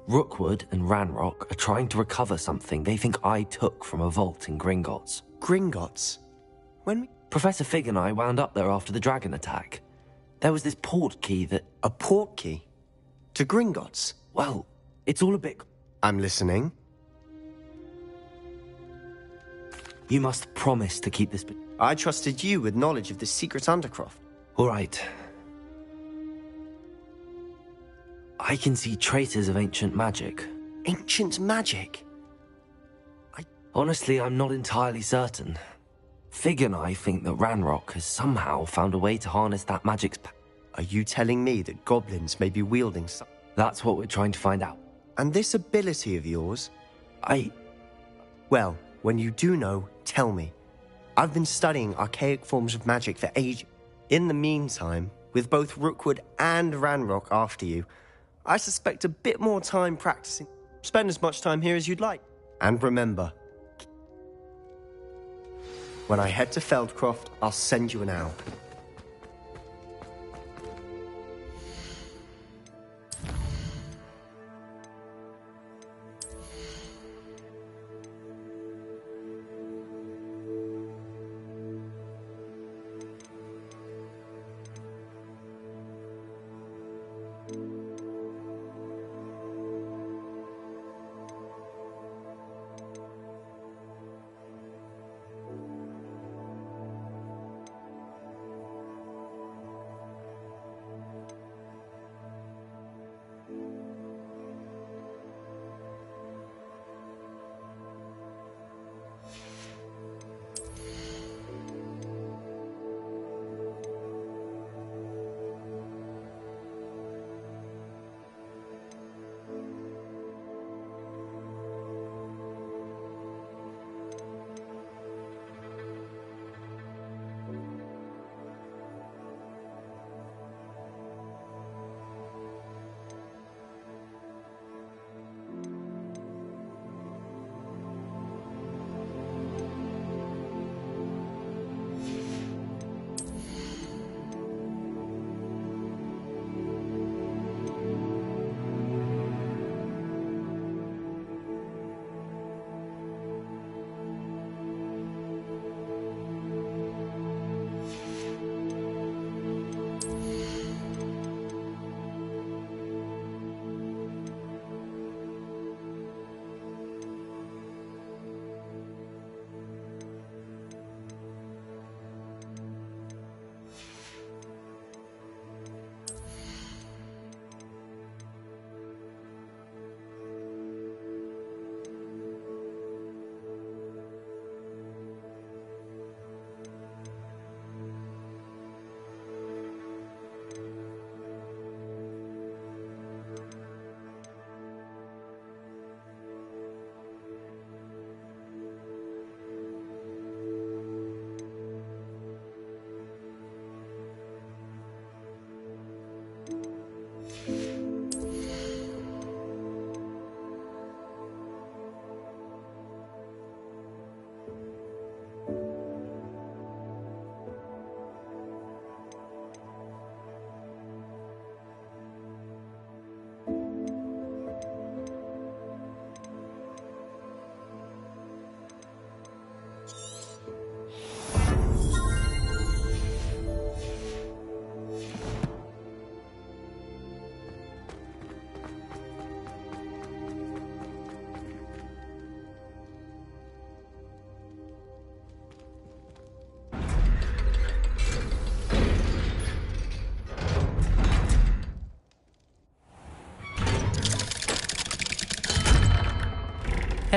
[SPEAKER 1] Rookwood and Ranrock are trying to recover something they think I took from a vault in Gringotts.
[SPEAKER 13] Gringotts? When we...
[SPEAKER 1] Professor Fig and I wound up there after the dragon attack. There was this port key that...
[SPEAKER 13] A port key? To Gringotts?
[SPEAKER 1] Well, it's all a bit...
[SPEAKER 13] I'm listening.
[SPEAKER 1] You must promise to keep this...
[SPEAKER 13] I trusted you with knowledge of the secret Undercroft.
[SPEAKER 1] All right. I can see traces of ancient magic.
[SPEAKER 13] Ancient magic?
[SPEAKER 1] Honestly, I'm not entirely certain. Fig and I think that Ranrock has somehow found a way to harness that magic's...
[SPEAKER 13] Are you telling me that goblins may be wielding some...
[SPEAKER 1] That's what we're trying to find out.
[SPEAKER 13] And this ability of yours? Well, when you do know, tell me. I've been studying archaic forms of magic for ages. In the meantime, with both Rookwood and Ranrock after you, I suspect a bit more time practicing. Spend as much time here as you'd like. And remember, when I head to Feldcroft, I'll send you an owl.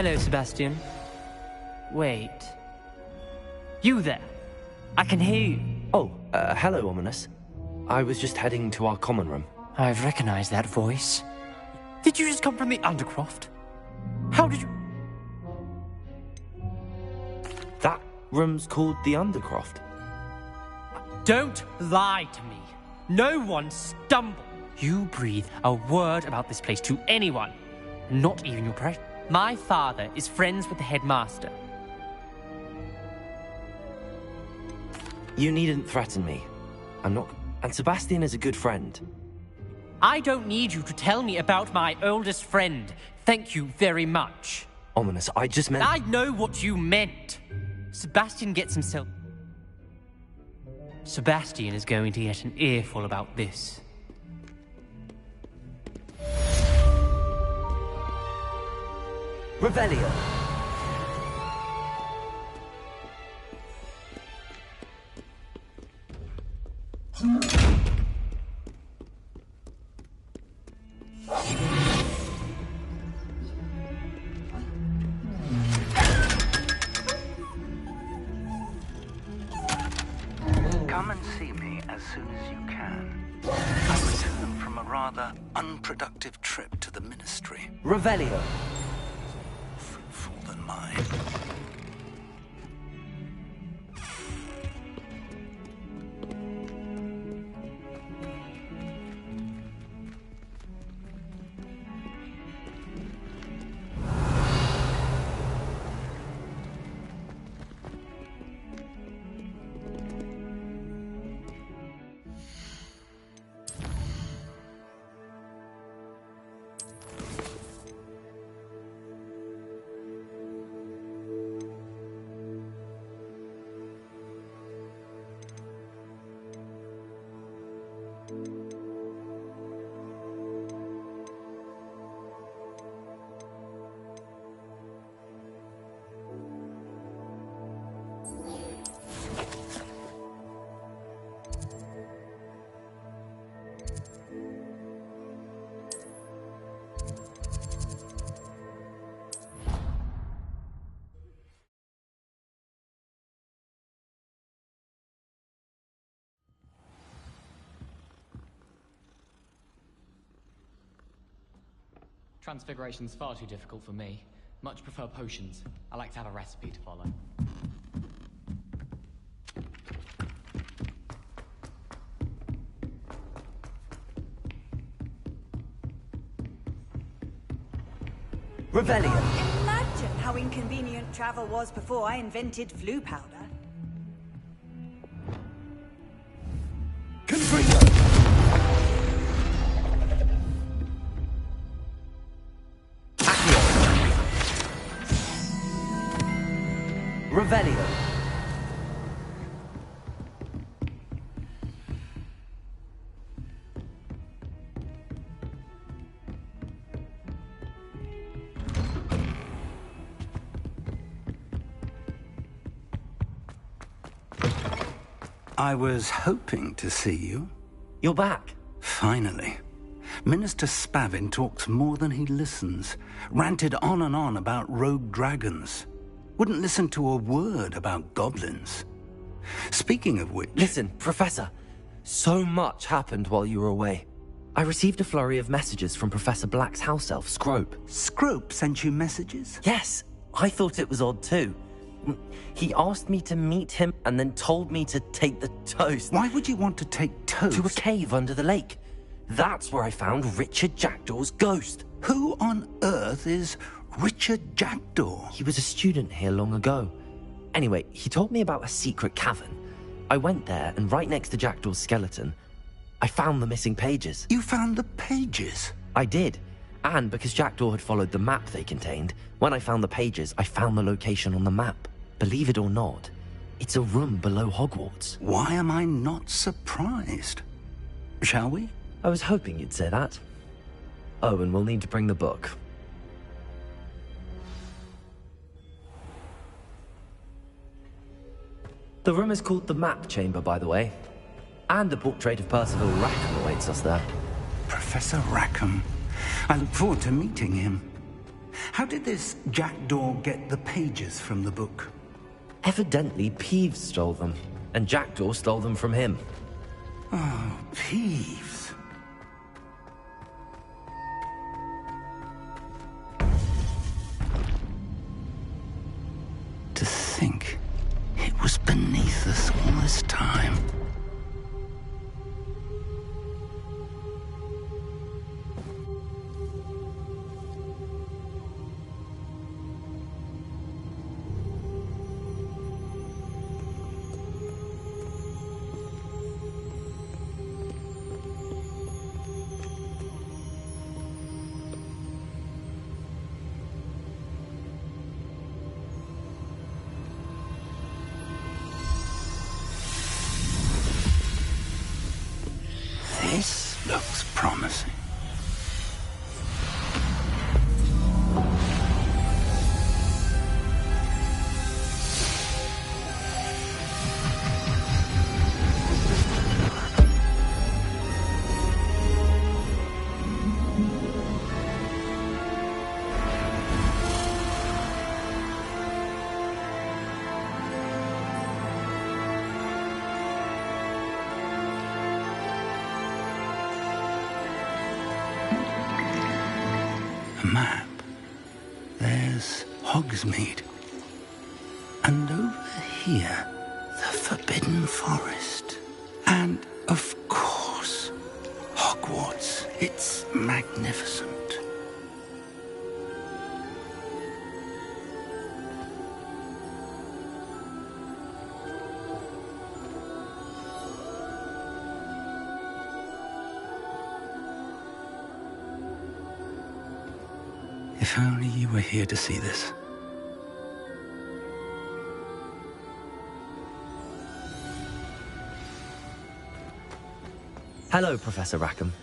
[SPEAKER 21] Hello, Sebastian. Wait. You there? I can hear you.
[SPEAKER 1] Oh, hello, Ominous. I was just heading to our common room.
[SPEAKER 21] I've recognized that voice. Did you just come from the Undercroft? How did you...
[SPEAKER 1] That room's called the Undercroft.
[SPEAKER 21] Don't lie to me. No one stumbled. You breathe a word about this place to anyone. Not even your parents. My father is friends with the headmaster.
[SPEAKER 1] You needn't threaten me. I'm not... And Sebastian is a good friend.
[SPEAKER 21] I don't need you to tell me about my oldest friend. Thank you very much.
[SPEAKER 1] Ominous, I just meant...
[SPEAKER 21] I know what you meant. Sebastian gets himself... Sebastian is going to get an earful about this.
[SPEAKER 1] Revelio.
[SPEAKER 19] Come and see me as soon as you can. I return from a rather unproductive trip to the Ministry.
[SPEAKER 1] Revelio.
[SPEAKER 19] Fruitful than mine.
[SPEAKER 2] Transfiguration's far too difficult for me. Much prefer potions. I like to have a recipe to follow.
[SPEAKER 1] Revelio.
[SPEAKER 7] Imagine how inconvenient travel was before I invented flu powder.
[SPEAKER 1] Revelio.
[SPEAKER 19] I was hoping to see you.
[SPEAKER 1] You're back.
[SPEAKER 19] Finally. Minister Spavin talks more than he listens. Ranted on and on about rogue dragons. Wouldn't listen to a word about goblins. Speaking of which...
[SPEAKER 1] Listen, Professor. So much happened while you were away. I received a flurry of messages from Professor Black's house elf, Scrope.
[SPEAKER 19] Scrope sent you messages?
[SPEAKER 1] Yes. I thought it was odd too. He asked me to meet him and then told me to take the toast.
[SPEAKER 19] Why would you want to take toast?
[SPEAKER 1] To a cave under the lake. That's where I found Richard Jackdaw's ghost.
[SPEAKER 19] Who on earth is Richard Jackdaw?
[SPEAKER 1] He was a student here long ago. Anyway, he told me about a secret cavern. I went there, and right next to Jackdaw's skeleton, I found the missing pages.
[SPEAKER 19] You found the pages?
[SPEAKER 1] I did. And because Jackdaw had followed the map they contained, when I found the pages, I found the location on the map. Believe it or not, it's a room below Hogwarts.
[SPEAKER 19] Why am I not surprised? Shall we?
[SPEAKER 1] I was hoping you'd say that. Oh, and we'll need to bring the book. The room is called the Map Chamber, by the way. And a portrait of Percival Rackham awaits us there.
[SPEAKER 19] Professor Rackham. I look forward to meeting him. How did this jackdaw get the pages from the book?
[SPEAKER 1] Evidently, Peeves stole them, and Jackdaw stole them from him.
[SPEAKER 19] Oh, Peeves. To think it was beneath us all this time. This looks promising. A map. There's Hogsmeade. And over here, the Forbidden Forest. And, of course, Hogwarts. It's magnificent. If only you were here to see this.
[SPEAKER 1] Hello, Professor Rackham.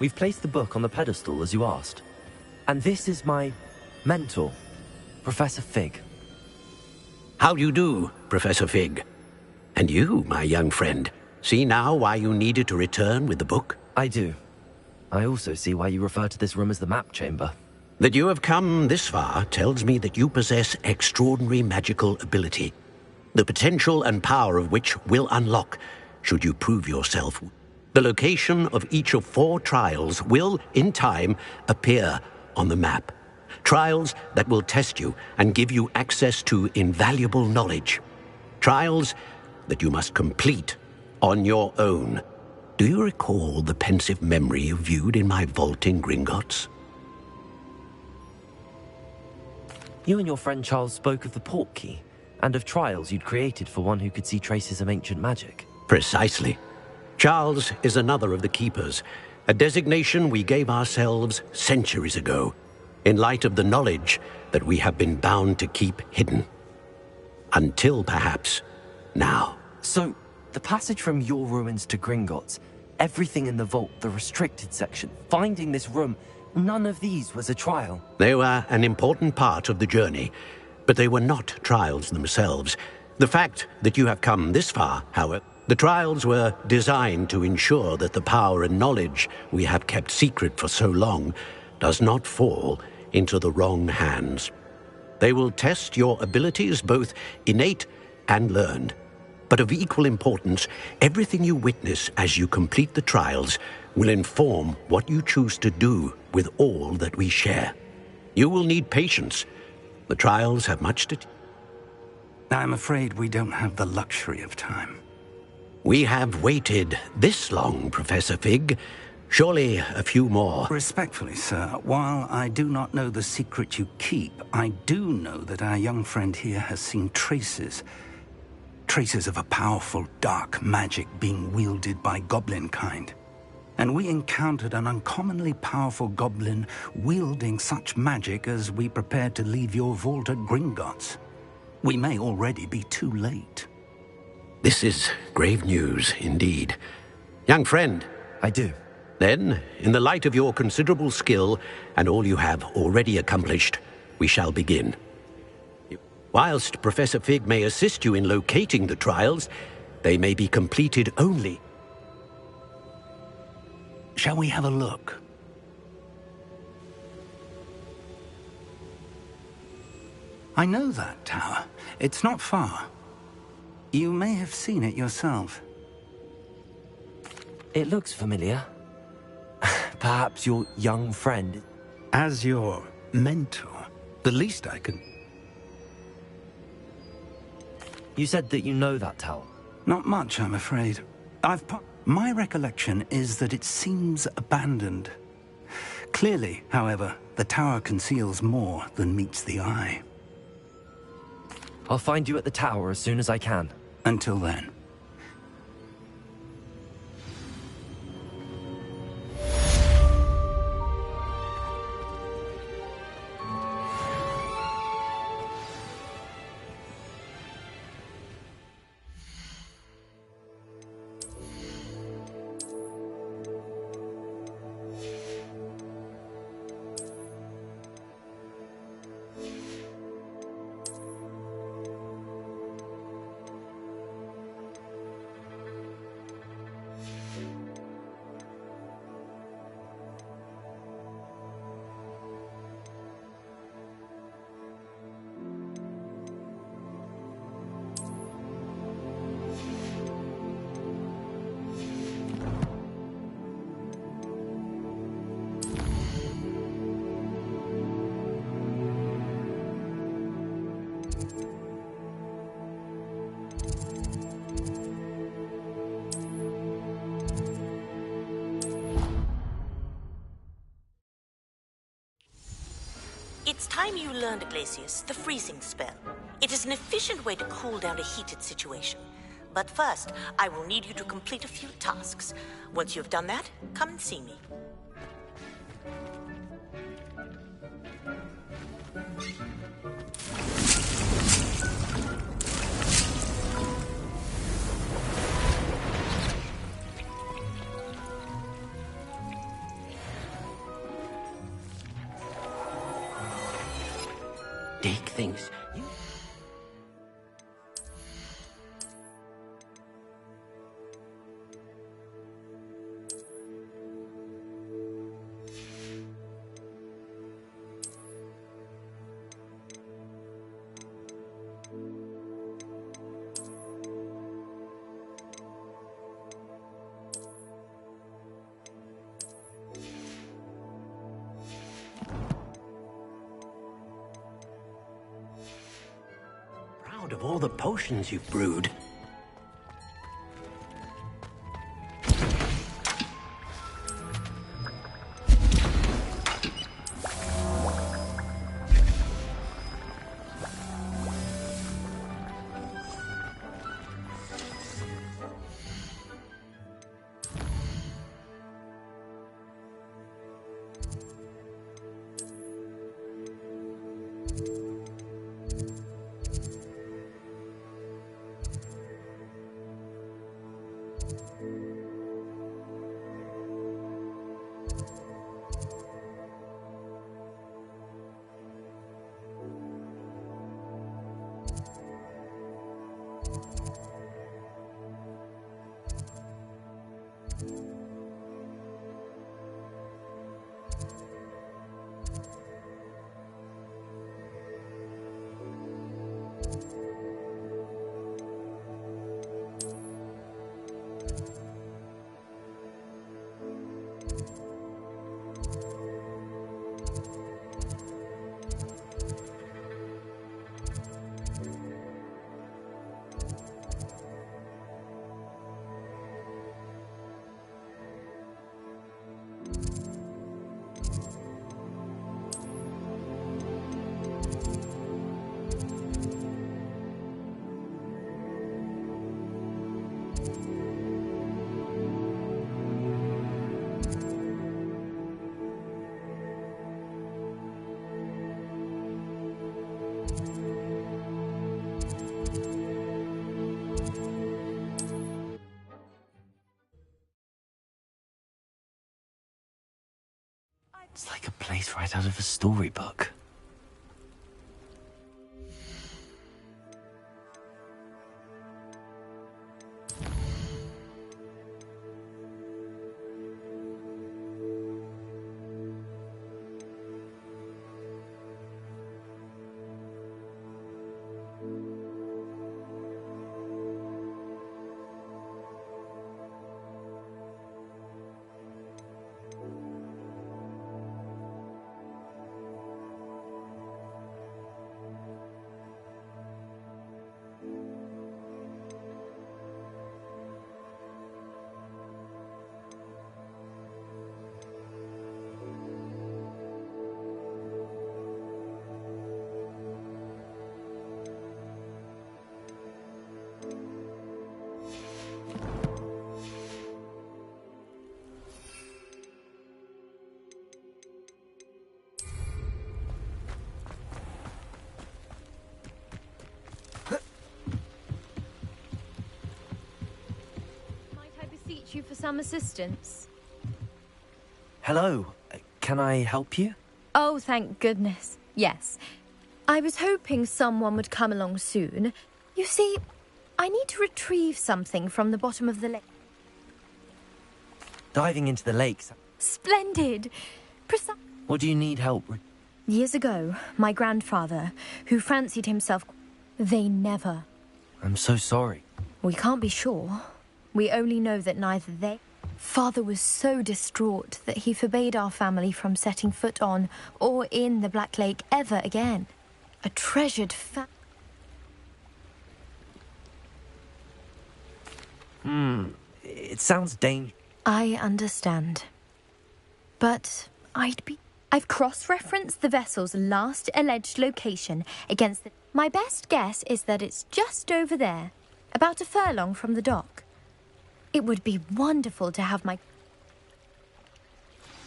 [SPEAKER 1] We've placed the book on the pedestal, as you asked. And this is my mentor, Professor Fig.
[SPEAKER 6] How do you do, Professor Fig? And you, my young friend, see now why you needed to return with the book?
[SPEAKER 1] I do. I also see why you refer to this room as the map chamber.
[SPEAKER 6] That you have come this far tells me that you possess extraordinary magical ability, the potential and power of which will unlock, should you prove yourself. The location of each of 4 trials will, in time, appear on the map. Trials that will test you and give you access to invaluable knowledge. Trials that you must complete on your own. Do you recall the pensive memory you viewed in my vault in Gringotts?
[SPEAKER 1] You and your friend Charles spoke of the Portkey, and of trials you'd created for one who could see traces of ancient magic.
[SPEAKER 6] Precisely. Charles is another of the Keepers, a designation we gave ourselves centuries ago, in light of the knowledge that we have been bound to keep hidden. Until, perhaps, now.
[SPEAKER 1] So, the passage from your ruins to Gringotts, everything in the vault, the restricted section, finding this room, none of these was a trial.
[SPEAKER 6] They were an important part of the journey, but they were not trials themselves. The fact that you have come this far, however, the trials were designed to ensure that the power and knowledge we have kept secret for so long does not fall into the wrong hands. They will test your abilities, both innate and learned. But of equal importance, everything you witness as you complete the trials will inform what you choose to do with all that we share. You will need patience. The trials have much to...
[SPEAKER 19] I'm afraid we don't have the luxury of time.
[SPEAKER 6] We have waited this long, Professor Fig. Surely a few more.
[SPEAKER 19] Respectfully, sir, while I do not know the secret you keep, I do know that our young friend here has seen traces of a powerful dark magic being wielded by goblin kind. And we encountered an uncommonly powerful goblin wielding such magic as we prepared to leave your vault at Gringotts. We may already be too late.
[SPEAKER 6] This is grave news, indeed. Young friend.
[SPEAKER 1] I do.
[SPEAKER 6] Then, in the light of your considerable skill and all you have already accomplished, we shall begin. Whilst Professor Fig may assist you in locating the trials, they may be completed only...
[SPEAKER 19] Shall we have a look? I know that tower. It's not far. You may have seen it yourself.
[SPEAKER 1] It looks familiar. Perhaps your young friend.
[SPEAKER 19] As your mentor, the least I can...
[SPEAKER 1] You said that you know that tower.
[SPEAKER 19] Not much, I'm afraid. My recollection is that it seems abandoned. Clearly, however, the tower conceals more than meets the eye.
[SPEAKER 1] I'll find you at the tower as soon as I can.
[SPEAKER 19] Until then.
[SPEAKER 3] It's time you learned, Glacius, the freezing spell. It is an efficient way to cool down a heated situation. But first, I will need you to complete a few tasks. Once you've done that, come and see me.
[SPEAKER 6] Dick thinks... of all the potions you've brewed.
[SPEAKER 1] It's like a place right out of a storybook.
[SPEAKER 9] reach you for some assistance?
[SPEAKER 1] Hello. Can I help you?
[SPEAKER 9] Oh, thank goodness. Yes. I was hoping someone would come along soon. You see, I need to retrieve something from the bottom of the lake.
[SPEAKER 1] Diving into the lakes.
[SPEAKER 9] Splendid!
[SPEAKER 1] What do you need help with?
[SPEAKER 9] Years ago, my grandfather, who fancied himself... They never.
[SPEAKER 1] I'm so sorry.
[SPEAKER 9] We can't be sure. We only know that neither they... Father was so distraught that he forbade our family from setting foot on or in the Black Lake ever again. A treasured
[SPEAKER 1] It sounds dangerous.
[SPEAKER 9] I understand. But I've cross-referenced the vessel's last alleged location against the... My best guess is that it's just over there, about a furlong from the dock. It would be wonderful to have my...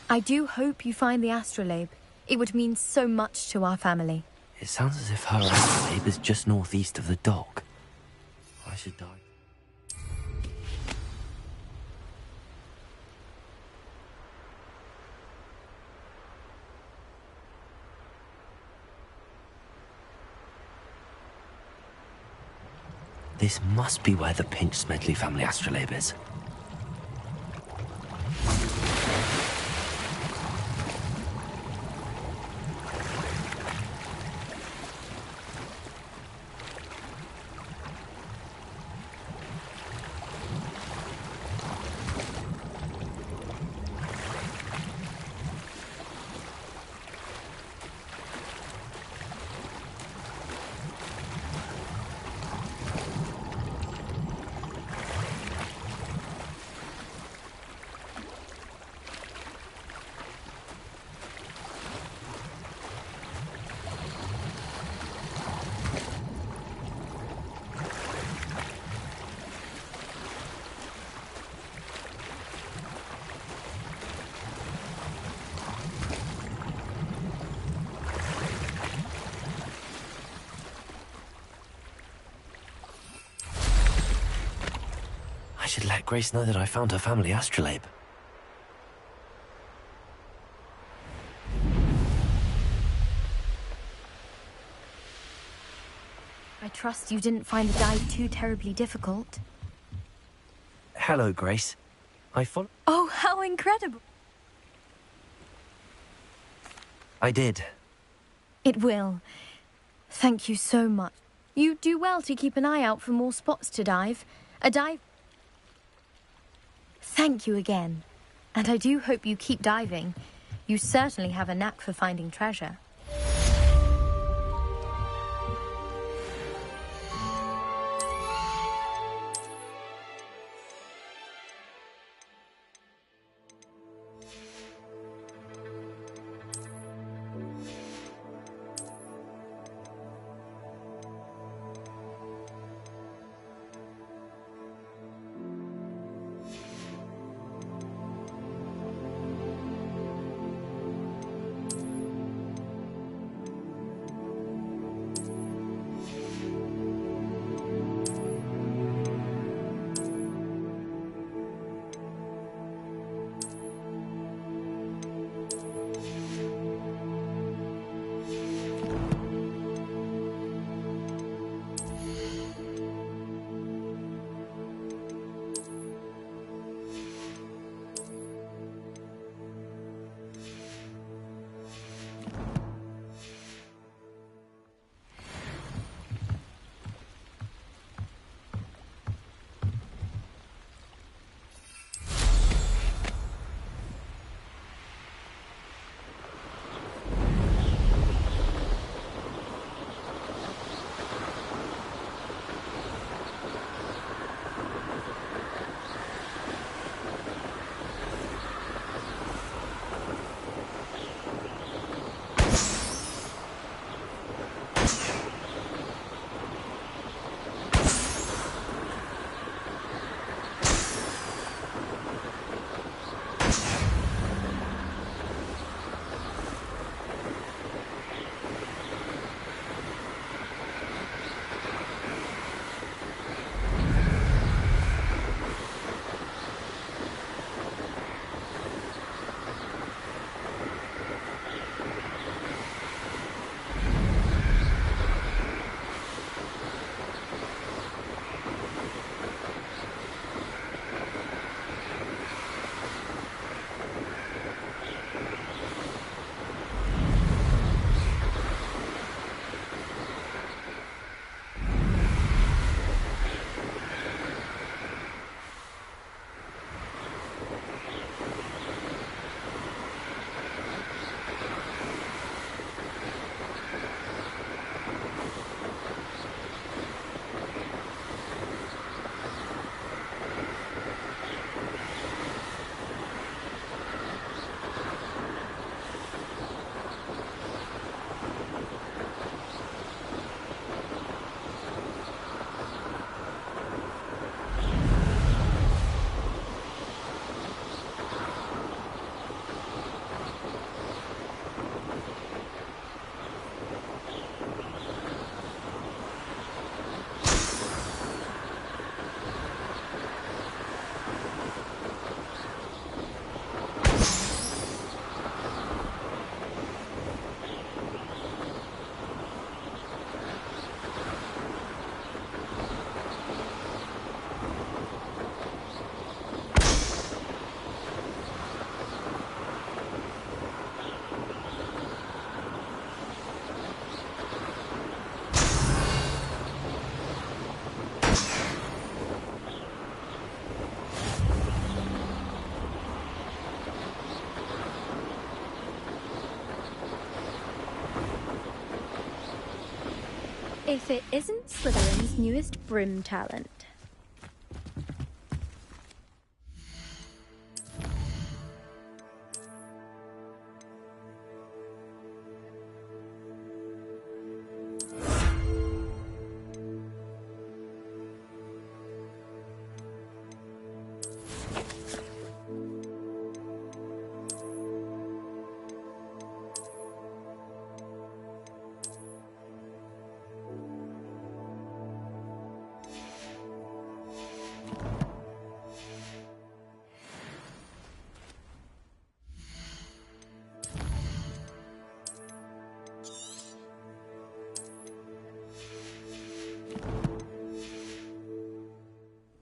[SPEAKER 9] I do hope you find the astrolabe. It would mean so much to our family.
[SPEAKER 1] It sounds as if her astrolabe is just northeast of the dock. I should die. This must be where the Pinch Smedley family astrolabe is. I should let Grace know that I found her family astrolabe.
[SPEAKER 9] I trust you didn't find the dive too terribly difficult.
[SPEAKER 1] Hello, Grace.
[SPEAKER 9] Oh, how incredible!
[SPEAKER 1] I did.
[SPEAKER 9] It will. Thank you so much. You do well to keep an eye out for more spots to dive. Thank you again. And I do hope you keep diving. You certainly have a knack for finding treasure. If it isn't Slytherin's newest broom talent.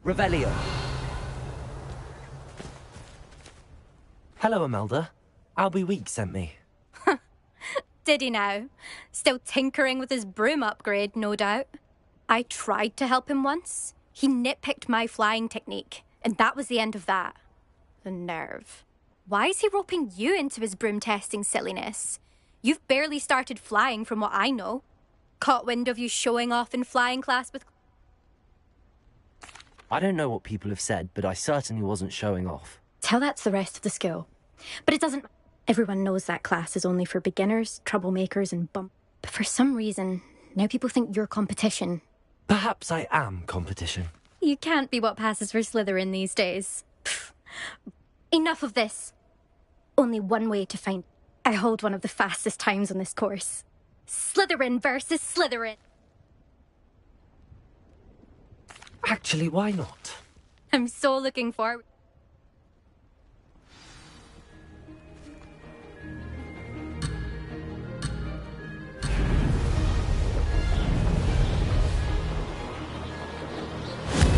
[SPEAKER 1] Revelio. Hello, Imelda. Albie Weeks sent me.
[SPEAKER 9] Did he now? Still tinkering with his broom upgrade, no doubt. I tried to help him once. He nitpicked my flying technique, and that was the end of that. The nerve. Why is he roping you into his broom testing silliness? You've barely started flying from what I know. Caught wind of you showing off in flying class with...
[SPEAKER 1] I don't know what people have said, but I certainly wasn't showing off.
[SPEAKER 9] Tell that to the rest of the school. But it doesn't... Everyone knows that class is only for beginners, troublemakers, and bump. But for some reason, now people think you're competition.
[SPEAKER 1] Perhaps I am competition.
[SPEAKER 9] You can't be what passes for Slytherin these days. Pfft. Enough of this. Only one way to find... I hold one of the fastest times on this course. Slytherin versus Slytherin.
[SPEAKER 1] Actually, why not?
[SPEAKER 9] I'm so looking forward...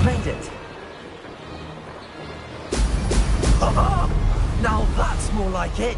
[SPEAKER 1] Made it! Now that's more like it!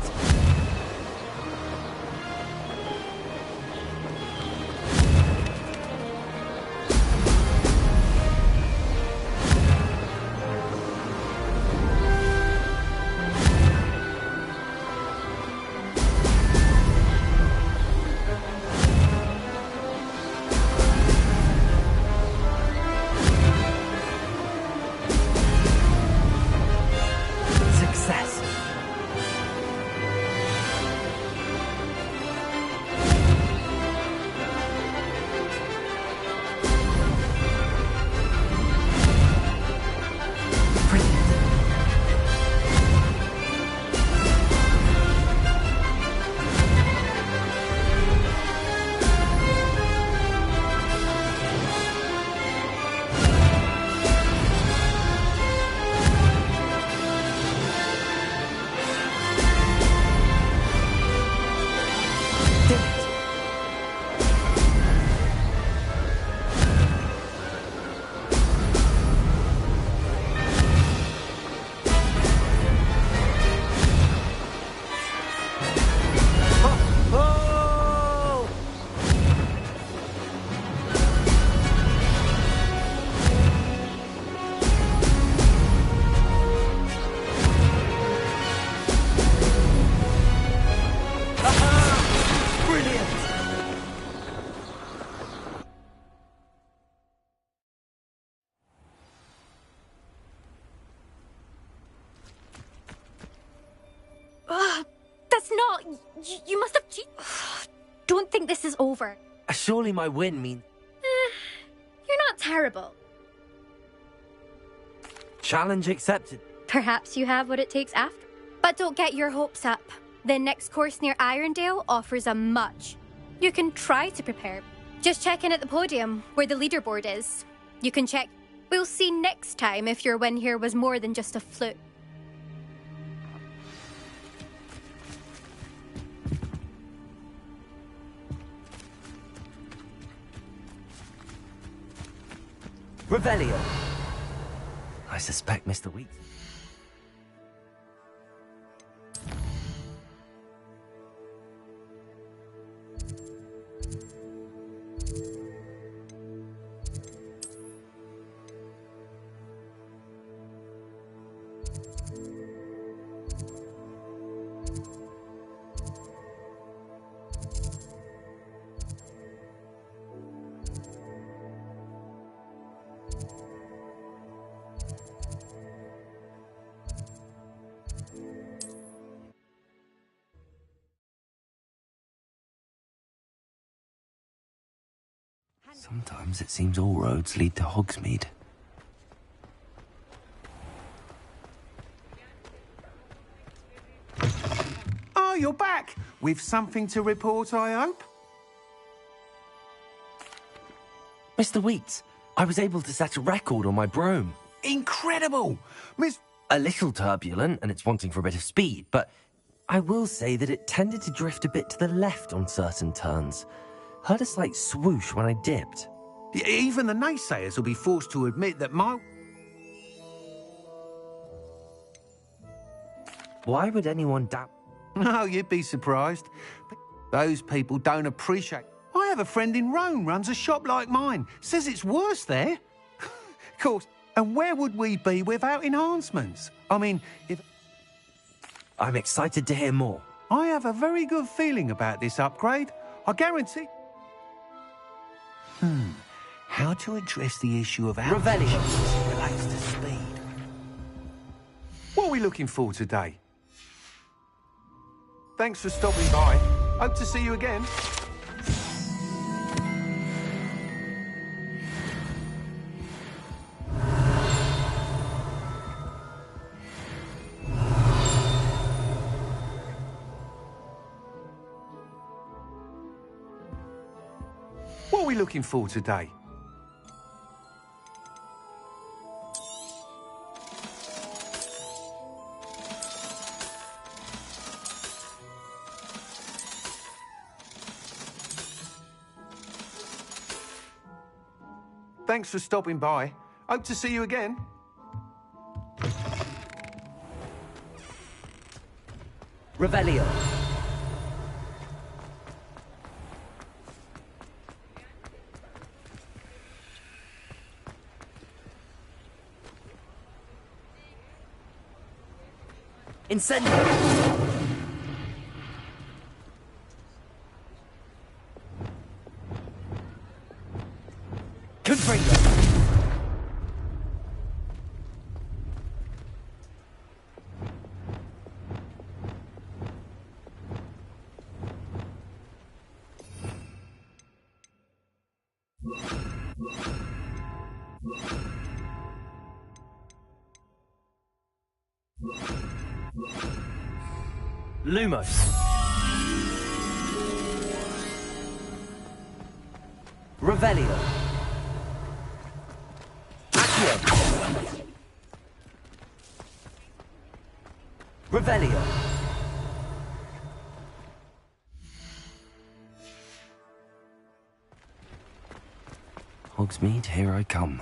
[SPEAKER 9] You must have cheated. Don't think this is over.
[SPEAKER 1] Surely my win means...
[SPEAKER 9] You're not terrible.
[SPEAKER 1] Challenge accepted.
[SPEAKER 9] Perhaps you have what it takes after. But don't get your hopes up. The next course near Irondale offers a much. You can try to prepare. Just check in at the podium, where the leaderboard is. You can check. We'll see next time if your win here was more than just a fluke.
[SPEAKER 1] Revelio. I suspect Mr. Weeks. Sometimes it seems all roads lead to Hogsmeade.
[SPEAKER 15] Oh, you're back! With something to report, I hope?
[SPEAKER 1] Mr. Weeks, I was able to set a record on my broom.
[SPEAKER 15] Incredible! Miss...
[SPEAKER 1] A little turbulent, and it's wanting for a bit of speed, but I will say that it tended to drift a bit to the left on certain turns. Heard a slight swoosh when I dipped.
[SPEAKER 15] Even the naysayers will be forced to admit that my...
[SPEAKER 1] Why would anyone doubt...
[SPEAKER 15] No, you'd be surprised. But those people don't appreciate... I have a friend in Rome, runs a shop like mine. Says it's worse there. Of course, and where would we be without enhancements? I mean, if...
[SPEAKER 1] I'm excited to hear more.
[SPEAKER 15] I have a very good feeling about this upgrade. I guarantee... How to address the issue of
[SPEAKER 1] Revelio
[SPEAKER 15] as it relates to speed? What are we looking for today? Thanks for stopping by. Hope to see you again. What are we looking for today? Thanks for stopping by. Hope to see you again.
[SPEAKER 1] Revelio. Incendio. Confringo. Lumos. Revelio. Accio. Revelio. Hogsmeade, here I come.